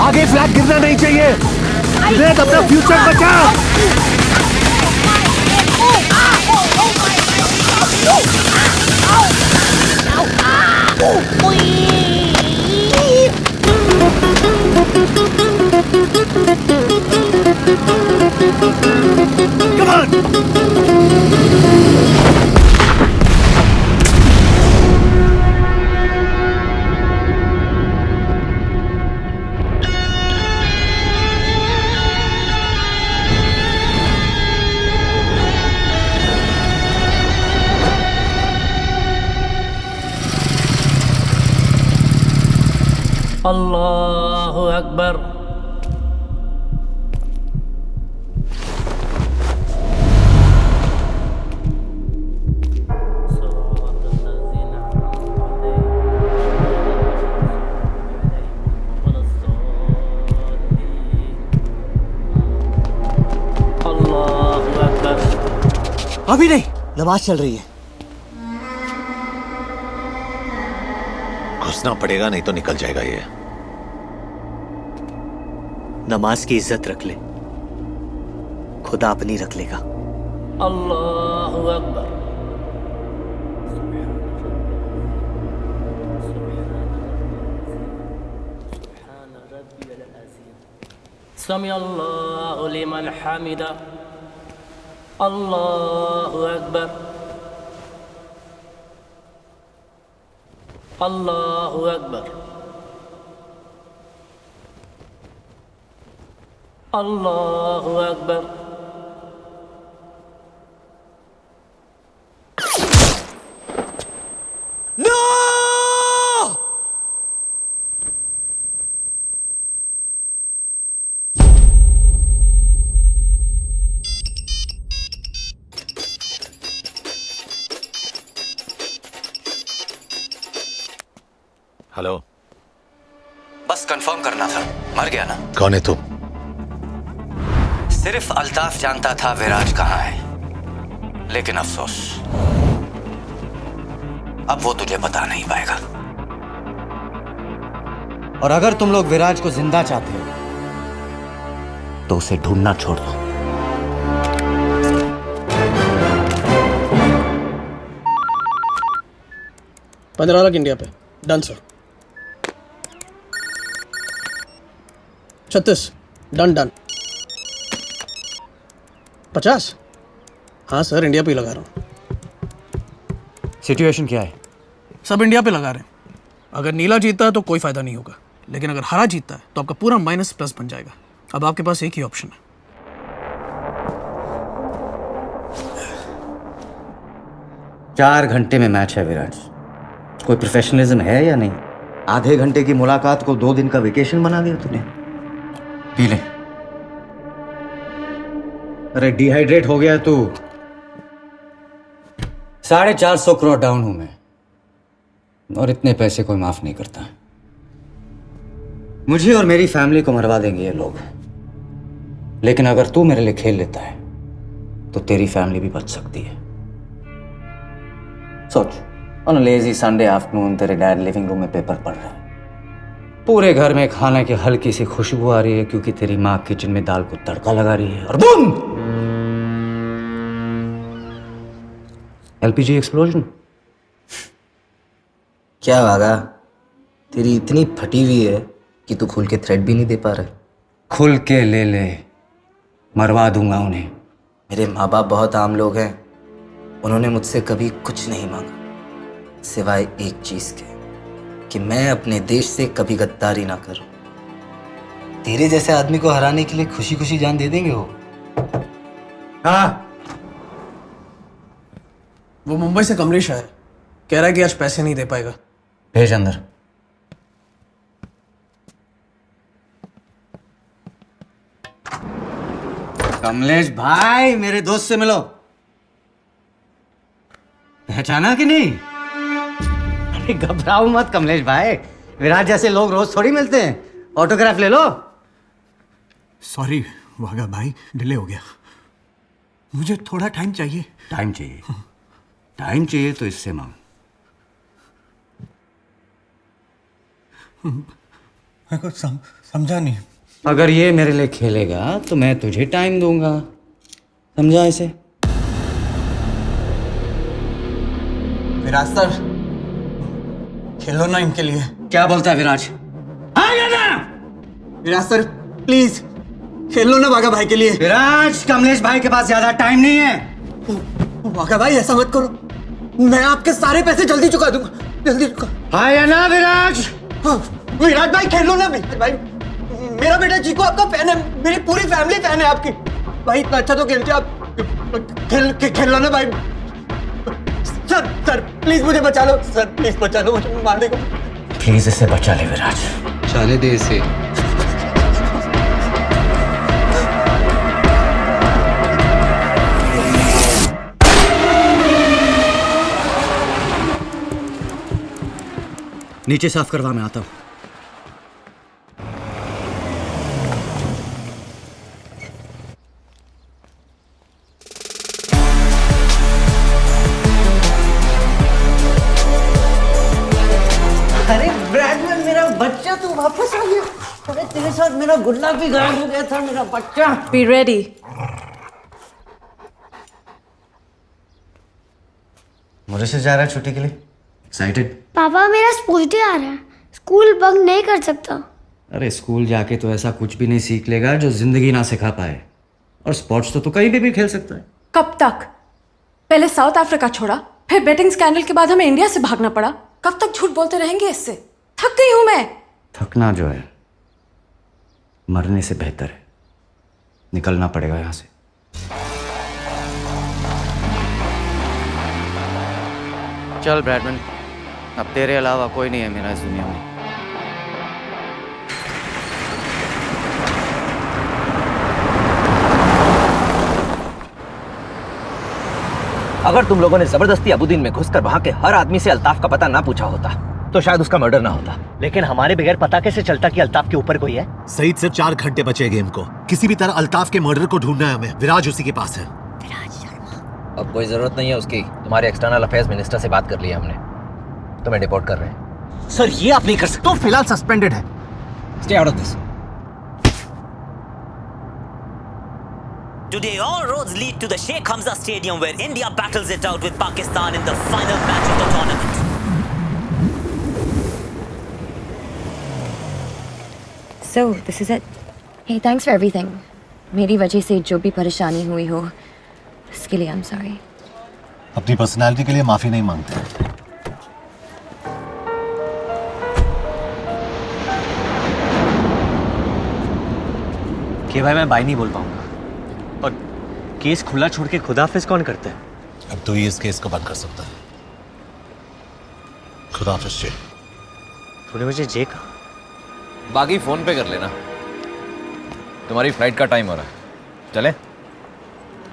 आगे फ्लैग गिरना नहीं चाहिए। जुनैद अपना फ्यूचर बचा। Come on! अल्लाहु अकबर। अभी नहीं, नमाज चल रही है। घुसना पड़ेगा, नहीं तो निकल जाएगा ये। नमाज की इज्जत रख ले, खुदा अपनी रख लेगा। अल्लाहु अकबर। समी अल्लाहु लिमन हमिदा। अल्लाहु अकबर। अल्लाहु अकबर। अल्लाहु अकबर। हेलो। बस कंफर्म करना था, मर गया ना? कौन है तू? सिर्फ अल्ताफ जानता था विराज कहाँ है, लेकिन अफसोस अब वो तुझे बता नहीं पाएगा। और अगर तुम लोग विराज को जिंदा चाहते हो तो उसे ढूंढना छोड़ दो। $15 लाख इंडिया पे। Done sir. 36 डन। 50? हाँ सर, इंडिया पे ही लगा रहा हूँ। सिचुएशन क्या है? सब इंडिया पे लगा रहे हैं। अगर नीला जीतता है तो कोई फायदा नहीं होगा, लेकिन अगर हरा जीतता है तो आपका पूरा माइनस प्लस बन जाएगा। अब आपके पास एक ही ऑप्शन है। चार घंटे में मैच है विराज। कोई प्रोफेशनलिज्म है या नहीं? आधे घंटे की मुलाकात को 2 दिन का वेकेशन बना दिया तूने। पी ले। अरे डिहाइड्रेट हो गया तू। 450 करोड़ डाउन हूं मैं, और इतने पैसे कोई माफ नहीं करता। मुझे और मेरी फैमिली को मरवा देंगे ये लोग, लेकिन अगर तू मेरे लिए खेल लेता है तो तेरी फैमिली भी बच सकती है। सोच, ऑन लेजी संडे आफ्टरनून तेरे डैड लिविंग रूम में पेपर पढ़ रहे हैं, पूरे घर में खाने की हल्की सी खुशबू आ रही है क्योंकि तेरी माँ किचन में दाल को तड़का लगा रही है, और बूम, एलपीजी एक्सप्लोजन। क्या भागा, तेरी इतनी फटी हुई है कि तू खुल के थ्रेड भी नहीं दे पा रहा। खुल के ले ले, मरवा दूंगा उन्हें। मेरे माँ बाप बहुत आम लोग हैं, उन्होंने मुझसे कभी कुछ नहीं मांगा सिवाय एक चीज के, कि मैं अपने देश से कभी गद्दारी ना करूं। तेरे जैसे आदमी को हराने के लिए खुशी खुशी जान दे देंगे वो। हाँ, वो मुंबई से कमलेश आया, कह रहा है कि आज पैसे नहीं दे पाएगा। भेज अंदर। कमलेश भाई, मेरे दोस्त से मिलो। पहचाना कि नहीं? अरे घबराओ मत कमलेश भाई, विराज जैसे लोग रोज थोड़ी मिलते हैं। ऑटोग्राफ ले लो। सॉरी वागा भाई, डिले हो गया। मुझे थोड़ा टाइम चाहिए। टाइम चाहिए? टाइम चाहिए तो इससे मांग। मैं कुछ समझा नहीं। अगर ये मेरे लिए खेलेगा तो मैं तुझे टाइम दूंगा, समझा इसे? विराज सर, खेलो ना इनके लिए। क्या बोलता है विराज? विराज सर प्लीज खेलो ना वागा भाई के लिए। विराज, कमलेश भाई के पास ज्यादा टाइम नहीं है। वागा भाई ऐसा मत करो, मैं आपके सारे पैसे जल्दी चुका दूंगा, जल्दी चुका। हाँ या ना विराज? हाँ, विराज भाई खेलो ना। विराज भाई, मेरा बेटा चीकू आपका फैन है, मेरी पूरी फैमिली फैन है आपकी। भाई इतना अच्छा तो खेलते आप, खेल लो ना भाई। सर प्लीज मुझे बचा लो, सर प्लीज बचा लो, मुझे मार देगा। प्लीज इसे बचा ले विराज, जाने दे इसे। नीचे साफ करवा, मैं आता हूं। अरे ब्रैडमैन, मेरा बच्चा तू वापस आ गया। अरे तेरे साथ मेरा गुल्ला भी गायब हो गया था, मेरा बच्चा। Be ready. मॉरिशस जा रहा है छुट्टी के लिए? एक्साइटेड? पापा मेरा स्पोर्ट्स डे आ रहा है, स्कूल बंक नहीं कर सकता। अरे स्कूल जाके तो ऐसा कुछ भी नहीं सीख लेगा जो जिंदगी ना सिखा पाए, और स्पोर्ट्स तो तू कहीं भी खेल सकता है। कब तक? पहले साउथ अफ्रीका छोड़ा, फिर बेटिंग स्कैंडल के बाद हमें इंडिया से भागना पड़ा। कब तक झूठ बोलते रहेंगे? इससे थक गई हूं मैं। थकना जो है मरने से बेहतर है। निकलना पड़ेगा यहां से। चल ब्रैडमैन, अब तेरे अलावा कोई नहीं है मेरा इस दुनिया में। अगर तुम लोगों ने जबरदस्ती अबुद्दीन में घुसकर वहां के हर आदमी से अल्ताफ का पता ना पूछा होता तो शायद उसका मर्डर ना होता। लेकिन हमारे बगैर पता कैसे चलता कि अल्ताफ के ऊपर कोई है? सईद, सिर्फ 4 घंटे बचे गेम को। किसी भी तरह अल्ताफ के मर्डर को ढूंढना है हमें। विराज उसी के पास है। अब कोई जरूरत नहीं है उसकी। तुम्हारे एक्सटर्नल अफेयर्स मिनिस्टर से बात कर ली हमने, तुम्हें डिपोर्ट कर रहे हैं। सर ये आप नहीं कर सकते। तो फिलहाल सस्पेंडेड है। Stay out of this. Today, all roads lead to the Sheikh Hamza Stadium where India battles it out with Pakistan in the final match of the tournament. So, this is it. Hey, thanks for everything. मेरी वजह से जो भी परेशानी हुई हो, उसके लिए I'm sorry. अपनी पर्सनालिटी के लिए माफी नहीं मांगते। कि भाई मैं बाय नहीं बोल पाऊंगा। और केस खुला छोड़ के खुदाफिज कौन करता है? अब तो ये इस केस को बंद कर सकता है। खुदाफिज जे। तूने मुझे जे कहा? बाकी फोन पे कर लेना। तुम्हारी फ्लाइट का टाइम हो रहा है, चले?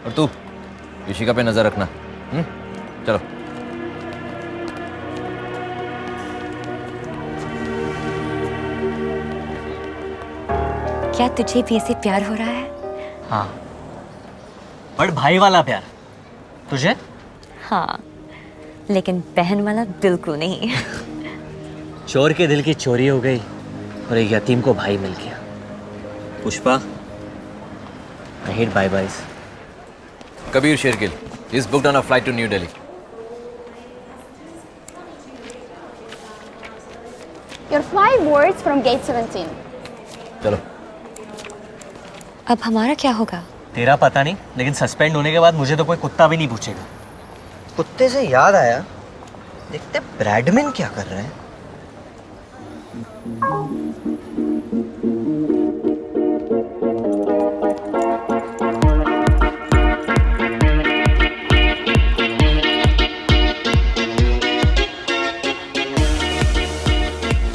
और तू ऋषिका पे नजर रखना। चलो। क्या तुझे भी ऐसे प्यार हो रहा है? हाँ, बट भाई वाला प्यार। तुझे? हाँ, लेकिन बहन वाला बिल्कुल नहीं। चोर के दिल की चोरी हो गई और एक यतीम को भाई मिल गया। Pushpa, I hate bye-byes. Kabir Shergill is booked on a flight to New Delhi. Your flight boards from gate 17. चलो। अब हमारा क्या होगा? तेरा पता नहीं, लेकिन सस्पेंड होने के बाद मुझे तो कोई कुत्ता भी नहीं पूछेगा। कुत्ते से याद आया, देखते ब्रैडमैन क्या कर रहे हैं।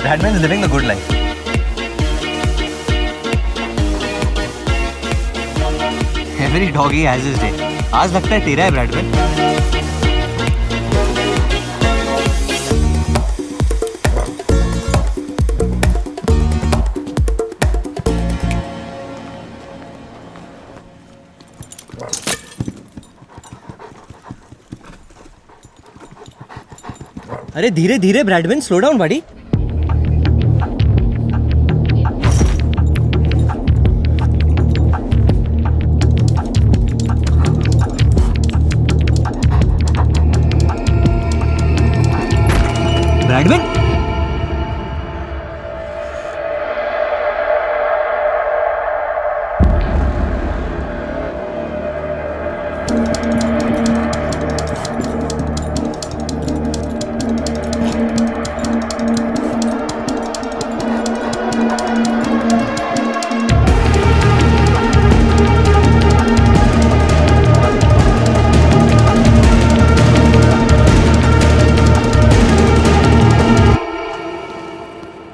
Bradman is living the good life. Every doggy has his day. आज लगता है तेरा है ब्रैडमैन। अरे धीरे धीरे ब्रैडमैन, स्लो डाउन बड़ी। Bradman,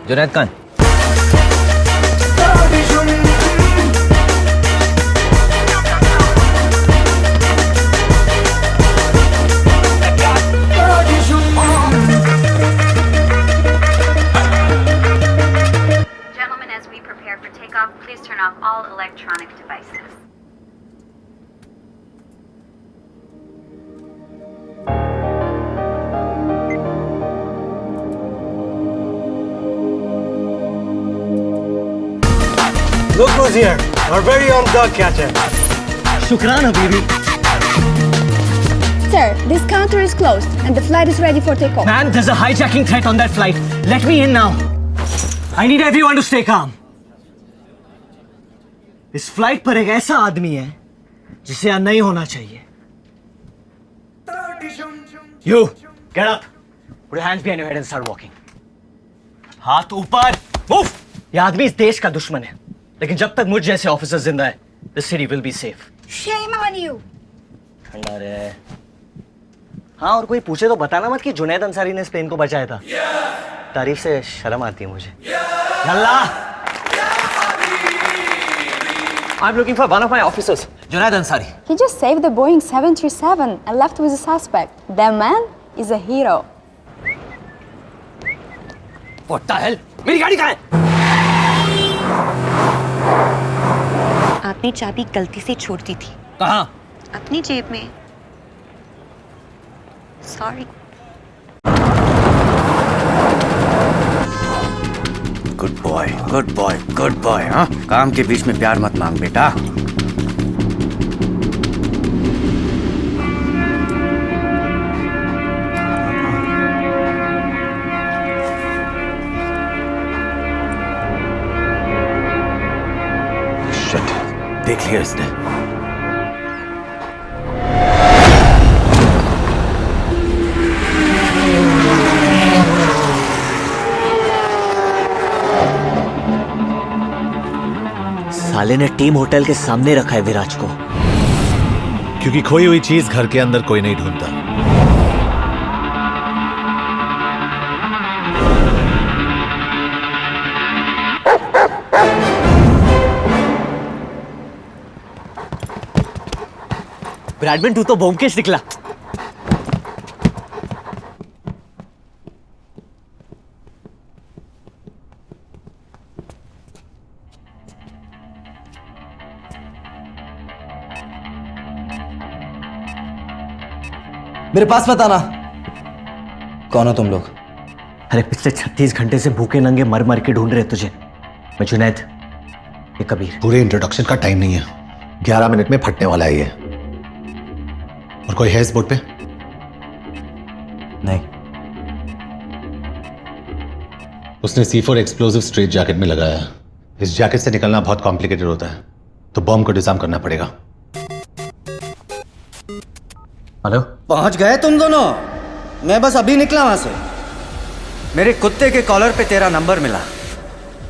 Junaid Khan. Gentlemen, as we prepare for takeoff, please turn off all electronic devices. Look who's here, our very own dog catcher. शुक्राना baby. Sir, this counter is closed and the flight is ready for takeoff. Man, there's a hijacking threat on that flight. Let me in now. I need everyone to stay calm. इस flight पर एक ऐसा आदमी है जिसे यहाँ नहीं होना चाहिए। You, get up. Put your hands behind your head and start walking. हाथ ऊपर, move. ये आदमी इस देश का दुश्मन है, लेकिन जब तक मुझ जैसे ऑफिसर जिंदा है, the city will be safe. Shame on you. ठंडा रहे। हाँ, और कोई पूछे तो बताना मत कि जुनैद अंसारी ने स्पेन को बचाया था। तारीफ से शर्म आती है मुझे। Yalla! I'm looking for one of my officers, Junaid Ansari. He just saved the Boeing 737 and left with a suspect. That man is a hero. What the hell? मेरी गाड़ी कहाँ है? आपने चाबी गलती से छोड़ दी थी। कहाँ? अपनी जेब में। Sorry. Good boy, good boy, good boy. हाँ, काम के बीच में प्यार मत मांग बेटा। देख लिया इसने। साले ने टीम होटल के सामने रखा है विराज को। क्योंकि खोई हुई चीज घर के अंदर कोई नहीं ढूंढता। ब्रैडमैन तू तो ब्योमकेश निकला। मेरे पास मत आना। कौन हो तुम लोग? अरे पिछले 36 घंटे से भूखे नंगे मर मर के ढूंढ रहे तुझे। मैं जुनैद, ये कबीर। पूरे इंट्रोडक्शन का टाइम नहीं है, 11 मिनट में फटने वाला है ये। और कोई है इस बोर्ड पे? नहीं। उसने C4 एक्सप्लोसिव स्ट्रेट जैकेट में लगाया है। इस जैकेट से निकलना बहुत कॉम्प्लिकेटेड होता है, तो बॉम्ब को डिजाइन करना पड़ेगा। हेलो, पहुंच गए तुम दोनों? मैं बस अभी निकला वहां से। मेरे कुत्ते के कॉलर पे तेरा नंबर मिला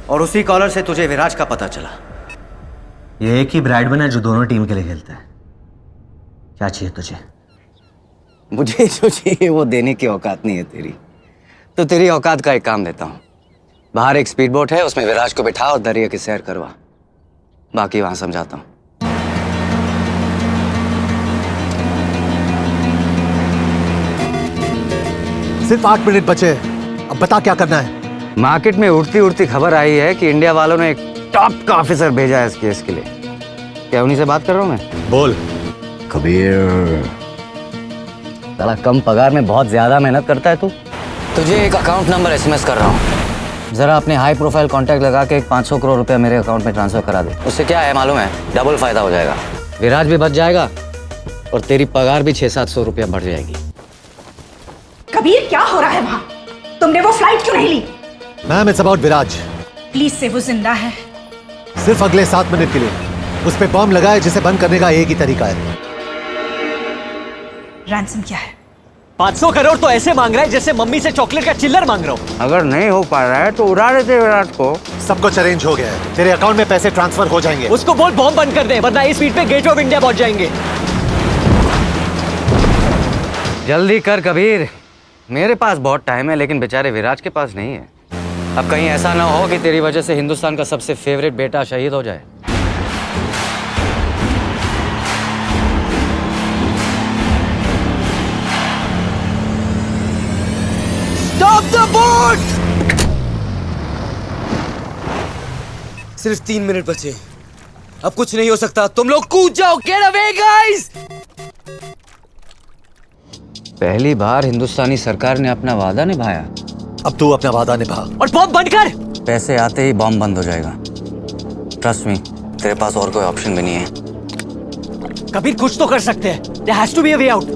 और उसी कॉलर से तुझे विराज का पता चला। ये एक ही ब्रैडमैन है जो दोनों टीम के लिए खेलता है। क्या चाहिए तुझे? मुझे जो चाहिए वो देने की औकात नहीं है तेरी। तो तेरी औकात का एक काम देता हूँ। बाहर एक स्पीड बोट है, उसमें विराज को बिठा और दरिया की सैर करवा। बाकी वहां समझाता हूँ। सिर्फ 8 मिनट बचे, अब बता क्या करना है। मार्केट में उड़ती उड़ती खबर आई है कि इंडिया वालों ने एक टॉप का ऑफिसर भेजा है इस केस के लिए। क्या उन्हीं से बात कर रहा हूँ मैं? बोल। कबीर, साला कम पगार में बहुत ज्यादा मेहनत करता है तू। तुझे एक अकाउंट नंबर एसएमएस कर रहा हूँ। जरा अपने हाई प्रोफाइल कांटेक्ट लगा के 500 करोड़ रुपया मेरे अकाउंट में ट्रांसफर करा दे। उससे क्या है मालूम है? डबल फायदा हो जाएगा। विराज भी बच जाएगा और तेरी पगार भी 600-700 रुपया बढ़ जाएगी। कबीर, क्या हो रहा है वहाँ? तुमने वो फ्लाइट क्यों नहीं ली? Ma'am, it's about Viraj. Please से वो जिंदा है। सिर्फ अगले 7 मिनट के लिए उस पे बॉम्ब लगा है, जिसे बंद करने का एक ही तरीका है। रैंसम क्या है? 500 करोड़ तो ऐसे मांग रहा है जैसे मम्मी से चॉकलेट का चिल्लर मांग रहा हूँ। अगर नहीं हो पा रहा है तो उड़ा देते विराज को। सब कुछ अरेंज हो गया है, तेरे अकाउंट में पैसे ट्रांसफर हो जाएंगे। उसको बोल बॉम्ब बंद कर दे, वरना इस स्पीड पे गेटवे ऑफ इंडिया पहुंच जाएंगे। जल्दी कर कबीर, मेरे पास बहुत टाइम है, लेकिन बेचारे विराज के पास नहीं है। अब कहीं ऐसा ना हो कि तेरी वजह से हिंदुस्तान का सबसे फेवरेट बेटा शहीद हो जाए। Stop the boat! सिर्फ 3 मिनट बचे, अब कुछ नहीं हो सकता। तुम लोग कूद जाओ। Get away, guys! पहली बार हिंदुस्तानी सरकार ने अपना वादा निभाया। अब तू अपना वादा निभा और बॉम्ब बंद कर। पैसे आते ही बॉम्ब बंद हो जाएगा। ट्रस्ट मी, तेरे पास और कोई ऑप्शन भी नहीं है। कबीर, कुछ तो कर सकते हैं। There has to be a way out.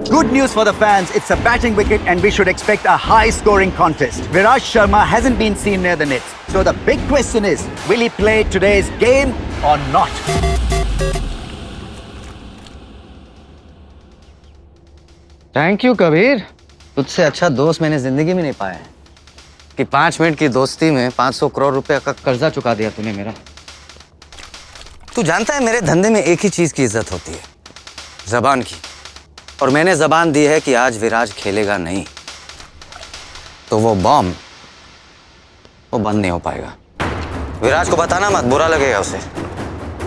Good news for the fans, it's a batting wicket and we should expect a high-scoring contest. Viraj Sharma hasn't been seen near the nets. So the big question is, will he play today's game or not? Thank you Kabir, तुझसे अच्छा दोस्त मैंने जिंदगी में नहीं पाया है कि 5 मिनट की दोस्ती में 500 करोड़ रुपए का कर्जा चुका दिया तूने मेरा। तू जानता है मेरे धंधे में एक ही चीज की इज्जत होती है, जबान की। और मैंने जबान दी है कि आज विराज खेलेगा नहीं तो वो बॉम्ब वो बंद नहीं हो पाएगा। विराज को बताना मत, बुरा लगेगा उसे।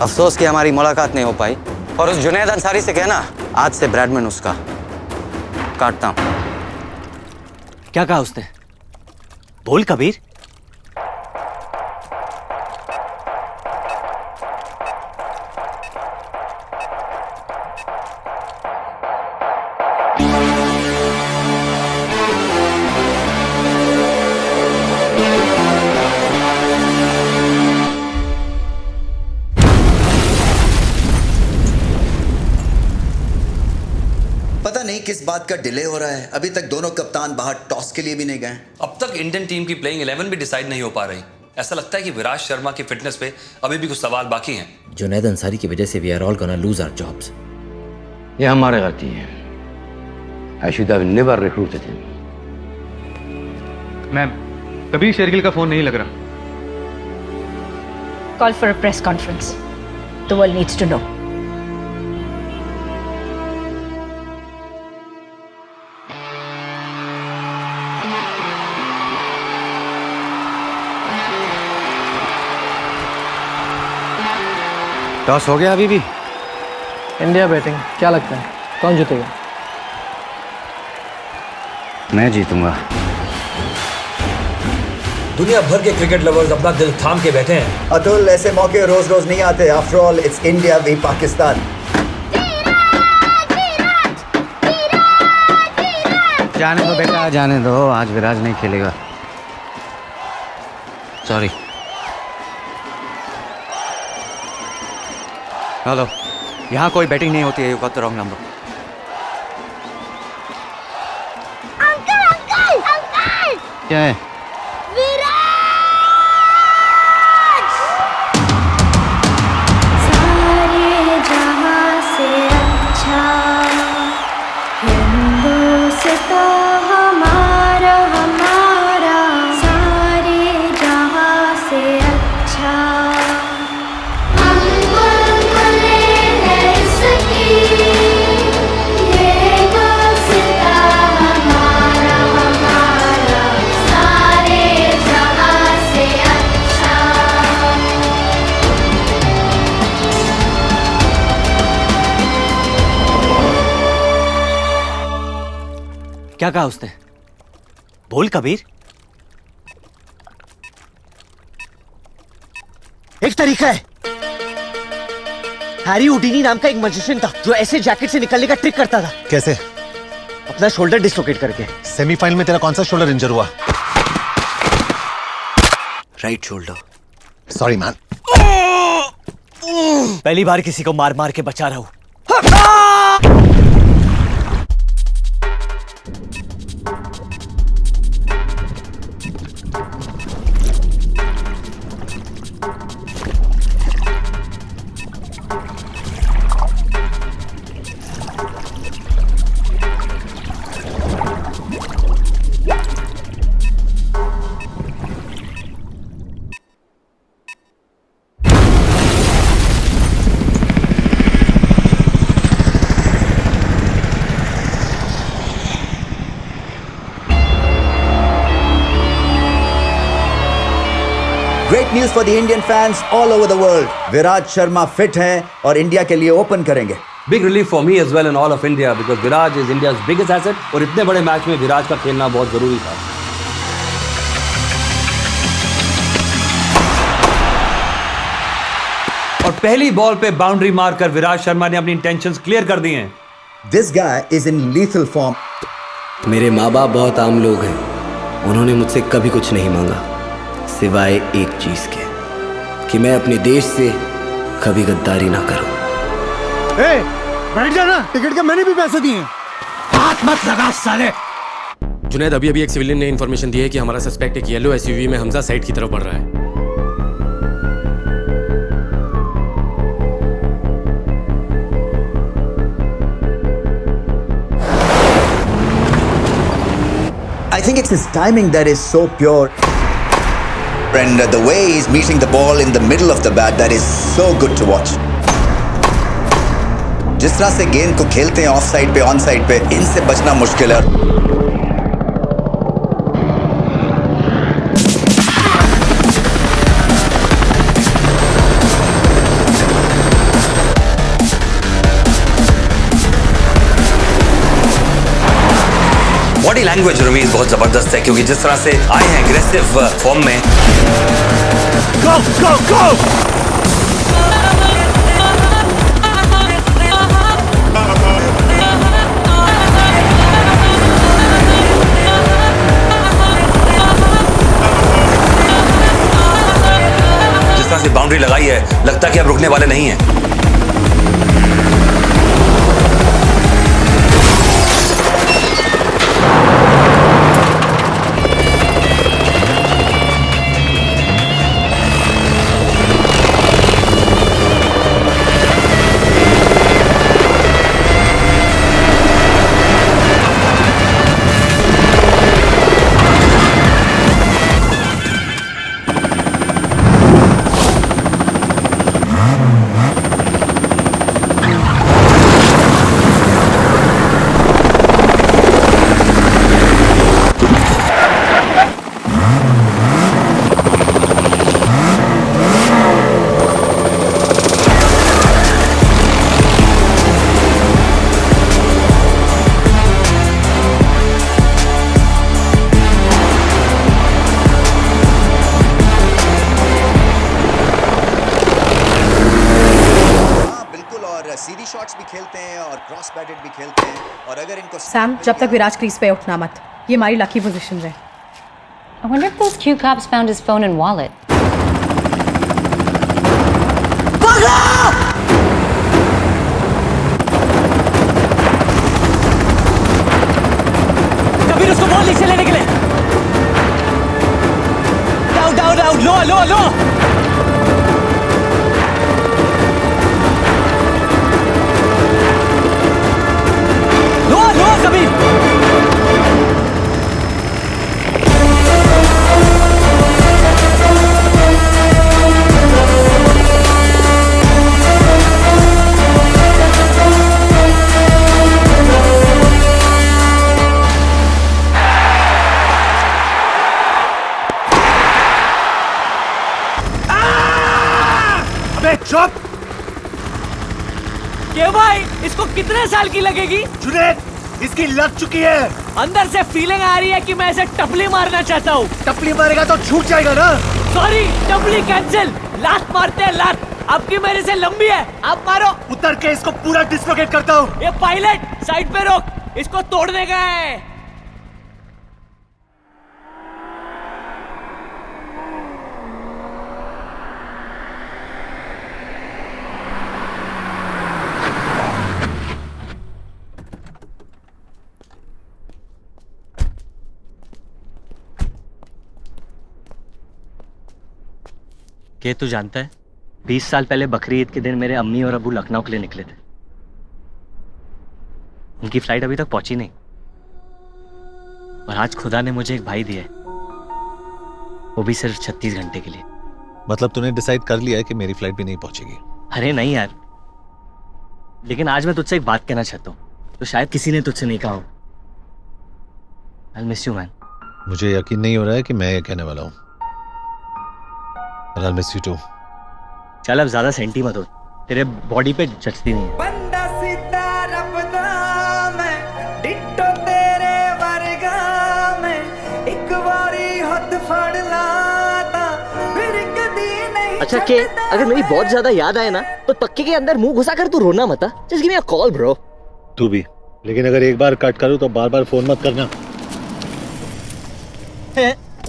अफसोस कि हमारी मुलाकात नहीं हो पाई। और उस जुनैद अंसारी से कहना, आज से ब्रैडमैन उसका काटता हूं। क्या कहा उसने? बोल कबीर। पता नहीं किस बात का डिले हो रहा है, अभी तक दोनों कप्तान बाहर टॉस के लिए भी नहीं गए। अब तक इंडियन टीम की प्लेइंग 11 भी डिसाइड नहीं हो पा रही। ऐसा लगता है कि विराट शर्मा की फिटनेस पे अभी भी कुछ सवाल बाकी हैं। जुनैद अंसारी की वजह से we are all gonna lose our jobs. ये हमारी गलती है। I should have never recruited him. Ma'am, Kabir Shergill का फोन नहीं लग रहा। Call for a press conference. The world needs to know. Toss हो गया अभी भी? इंडिया बैटिंग, क्या लगता है कौन जीतेगा? मैं जीतूंगा। दुनिया भर के क्रिकेट लवर्स अपना दिल थाम के बैठे हैं। अतुल, ऐसे मौके रोज रोज नहीं आते। After all it's India v Pakistan. जाने दो बेटा, जाने दो। आज विराज नहीं खेलेगा। सॉरी। हेलो, यहाँ कोई बैटिंग नहीं होती है। You got the wrong number. क्या है? सारे जहां से अच्छा हिंदुस्ता हमारा हमारा, सारे जहां से अच्छा क्या कहा उसने? बोल कबीर। एक तरीका है। हैरी हुडीनी नाम का एक मैजिशियन था जो ऐसे जैकेट से निकलने का ट्रिक करता था। कैसे? अपना शोल्डर डिसलोकेट करके। सेमीफाइनल में तेरा कौन सा शोल्डर इंजर हुआ? Right shoulder. Sorry man. पहली बार किसी को मार मार के बचा रहा हूं। Great news for the Indian fans all over the world. Virat Sharma fit हैं और इंडिया के लिए ओपन करेंगे। Big relief for me as well and all of India because Viraj is India's biggest asset और इतने बड़े मैच में विराज का खेलना बहुत जरूरी था। और पहली बॉल पे बाउंड्री मारकर विराट शर्मा ने अपनी इंटेंशंस क्लियर कर दी हैं। This guy is in lethal form. मेरे माँ बाप बहुत आम लोग हैं। उन्होंने मुझसे कभी कुछ नहीं मांगा सिवाय एक चीज के, कि मैं अपने देश से कभी गद्दारी ना करूं। बैठ जाना, टिकट के मैंने भी पैसे दिए। हाथ मत लगा साले। जुनैद, अभी एक सिविलियन ने इन्फॉर्मेशन दी है कि हमारा सस्पेक्ट एक येलो एसयूवी में हमजा साइड की तरफ बढ़ रहा है। I think it's his timing that is so pure. And the way he's meeting the ball in the middle of the bat, that is so good to watch. जिस तरह से गेंद को खेलते हैं ऑफ साइड पे ऑन साइड पे, इनसे बचना मुश्किल है। बॉडी लैंग्वेज रमीज बहुत जबरदस्त है, क्योंकि जिस तरह से आए हैं एग्रेसिव फॉर्म में। गो गो गो। जिस तरह से बाउंड्री लगाई है, लगता है कि अब रुकने वाले नहीं हैं। सीधी शॉट्स भी खेलते हैं और क्रॉस बैटेड भी खेलते हैं, और अगर इनको सैम, जब तक विराज क्रीज पे उठना मत, ये हमारी लकी पोजीशन है। I wonder if those Q cops found his phone and wallet. Kabir उसको बोल नीचे लेने के लिए। डाउन डाउन डाउन, लो लो लो। कबीर अबे चुप। क्या भाई, इसको कितने साल की लगेगी? जुनैद, इसकी लग चुकी है। अंदर से फीलिंग आ रही है कि मैं इसे टपली मारना चाहता हूँ। टपली मारेगा तो छूट जाएगा ना। सॉरी, टपली कैंसिल। लात मारते हैं लात। आपकी मेरे से लंबी है, आप मारो। उतर के इसको पूरा डिसलोकेट करता हूँ। ये पायलट साइड पे रोक, इसको तोड़ने का है। के तू जानता है, 20 साल पहले बकरी ईद के दिन मेरे अम्मी और अबू लखनऊ के लिए निकले थे। उनकी फ्लाइट अभी तक पहुंची नहीं, और आज खुदा ने मुझे एक भाई दिया है, वो भी सिर्फ 36 घंटे के लिए। मतलब तूने डिसाइड कर लिया है कि मेरी फ्लाइट भी नहीं पहुंचेगी? अरे नहीं यार, लेकिन आज मैं तुझसे एक बात कहना चाहता हूँ, तो शायद किसी ने तुझसे नहीं कहा हो। I'll miss you, man. मुझे यकीन नहीं हो रहा है कि मैं ये कहने वाला हूँ। I'll miss you too. चल अब ज्यादा सेंटी मत हो, तेरे बॉडी पे जचती नहीं है। बंदा सीधा रब दा मैं, डिट्टो तेरे वर्गा मैं, एक बारी हथ फड़ लाता फिर कदी नहीं। अच्छा के अगर मेरी बहुत ज्यादा याद आए ना, तो तक्के के अंदर मुंह घुसा कर तू रोना मत। Just give me a call bro. तू भी, लेकिन अगर एक बार कट करूँ तो बार बार फोन मत करना।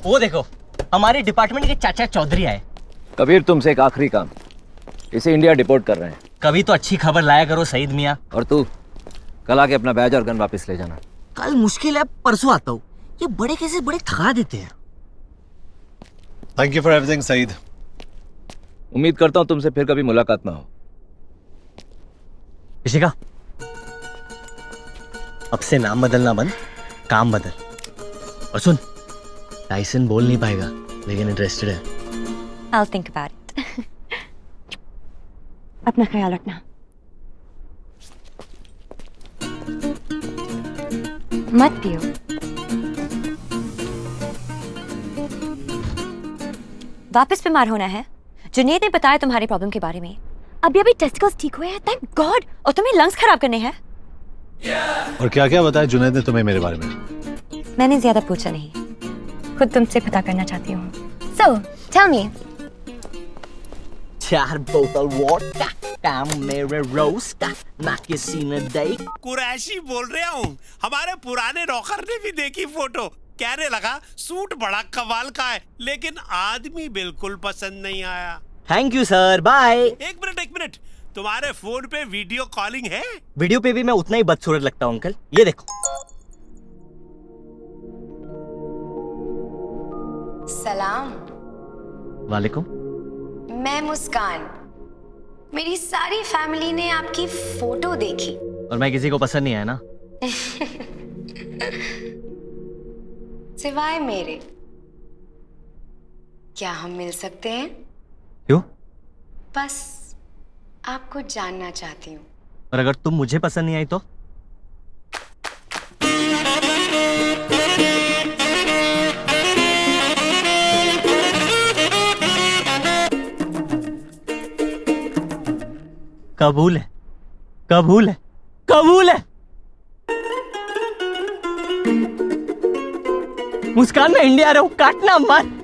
वो देखो, हमारे डिपार्टमेंट के चाचा चौधरी आए। कबीर, तुमसे एक आखिरी काम, इसे इंडिया डिपोर्ट कर रहे हैं। कभी तो अच्छी खबर लाया करो सईद मियाँ। और तू कल आके अपना बैज और गन वापस ले जाना। कल मुश्किल है, परसों आता हूँ। ये बड़े कैसे बड़े थका देते हैं। Thank you for everything Saeed. उम्मीद करता हूँ तुमसे फिर कभी मुलाकात ना हो। ऋषिका, अब से नाम बदलना बंद, काम बदल। और सुन, टाइसन बोल नहीं पाएगा लेकिन इंटरेस्टेड है। I'll think about it. अपना ख्याल रखना। मत पियो। वापस बीमार होना है? जुनैद ने बताया तुम्हारी प्रॉब्लम के बारे में। अभी टेस्टिकल्स ठीक हुए हैं, थैंक गॉड। और तुम्हें लंग्स खराब करने हैं। और क्या क्या बताया जुनैद ने तुम्हें मेरे बारे में? मैंने ज्यादा पूछा नहीं, खुद तुमसे पता करना चाहती हूँ। So, tell me. 4 बोतल वोडका, काम मेरे रोज का, ना किसी ने देख। कुरैशी बोल रहा हूँ। हमारे पुराने नौकर ने भी देखी फोटो, कहने लगा सूट बड़ा कमाल का है, लेकिन आदमी बिल्कुल पसंद नहीं आया। Thank you sir, bye. एक मिनट, तुम्हारे फोन पे वीडियो कॉलिंग है? वीडियो पे भी मैं उतना ही बदसूरत लगता हूँ अंकल, ये देखो। सलाम। वालेकुम। मैं मुस्कान। मेरी सारी फैमिली ने आपकी फोटो देखी। और मैं किसी को पसंद नहीं आया ना? सिवाय मेरे। क्या हम मिल सकते हैं? क्यों? बस आपको जानना चाहती हूँ। और अगर तुम मुझे पसंद नहीं आई तो? कबूल है, कबूल है, कबूल है। मुस्कान, मैं इंडिया आ रहा हूं, काटना मत।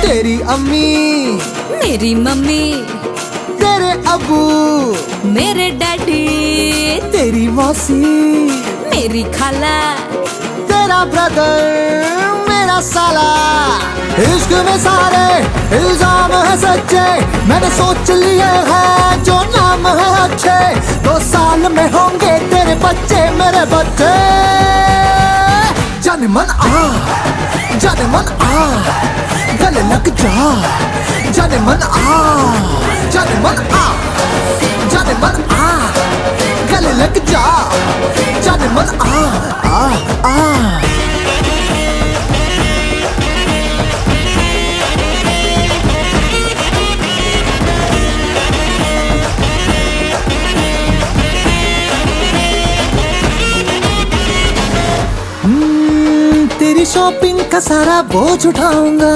तेरी अम्मी, मेरी मम्मी, तेरे अबू, मेरे डैडी, तेरी मौसी, मेरी खाला, तेरा ब्रदर, मेरा साला। इश्क में सारे इल्जाम है सच्चे, मैंने सोच लिए हैं जो नाम है अच्छे। 2 साल में होंगे तेरे बच्चे मेरे बच्चे। जाने मन आ, जाने मन आ, गले लग जा। जाने मन आ, जाने मन आ, जाने मन आ, गले लग जा। जाने मन आ। तेरी शॉपिंग का सारा बोझ उठाऊंगा,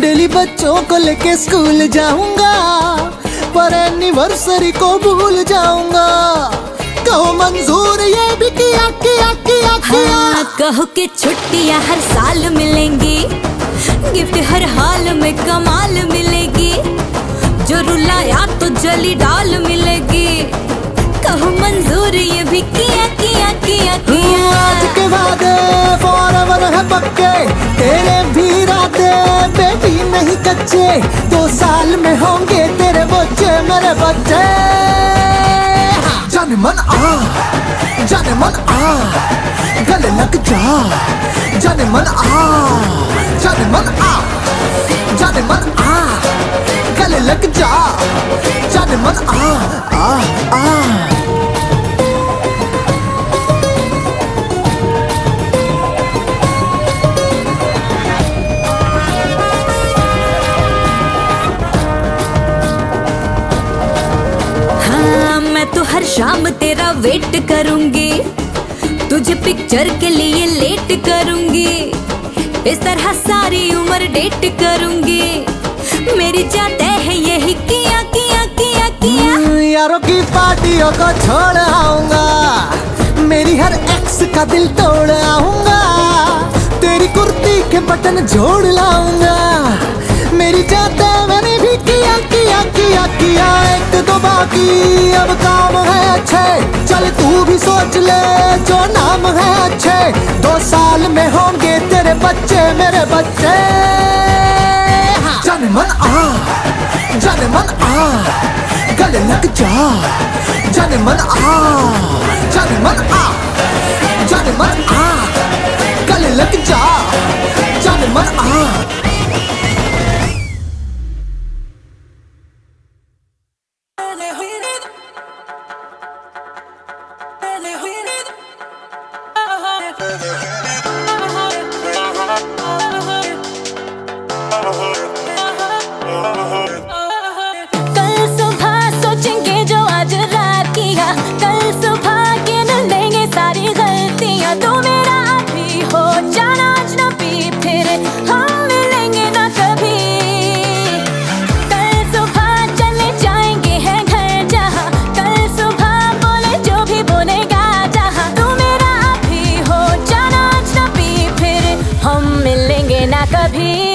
डेली बच्चों को लेके स्कूल जाऊंगा, पर एनिवर्सरी को भूल जाऊंगा। कहो मंजूर ये भी किया किया किया किया। हाँ, कहो कि छुट्टियां हर साल मिलेंगी, गिफ्ट हर हाल में कमाल मिलेगी, जो रुलाया तो जली डाल मिलेगी। कहो मंजूर ये भी किया किया किया किया। आज के वादे फॉरएवर है पक्के, तेरे भी इरादे बेबी नहीं कच्चे। 2 साल में होंगे तेरे बच्चे मेरे बच्चे। जाने मन आ, जाने मन आ, गले लग जा। जाने मन आ, जाने मन आ, जाने मन आ, गले लग जा। जाने मन आ। हर शाम तेरा वेट करूंगी, तुझे पिक्चर के लिए लेट करूंगी, इस तरह सारी उम्र डेट करूंगी। मेरी जाते है यही किया किया किया किया। यारों की पार्टियों को छोड़ आऊंगा, मेरी हर एक्स का दिल तोड़ आऊंगा, तेरी कुर्ती के बटन जोड़ लाऊंगा। मेरी जाते मैंने भी किया किया किया किया। 1-2 बाकी अब काम है अच्छे, चल तू भी सोच ले जो नाम है अच्छे। 2 साल में होंगे तेरे बच्चे मेरे बच्चे। जाने मन आ, जाने मन आ, गले लग जा। जाने मन आ, जाने मन आ, जाने मन आ, गले लग जा। जाने मन आ। कभी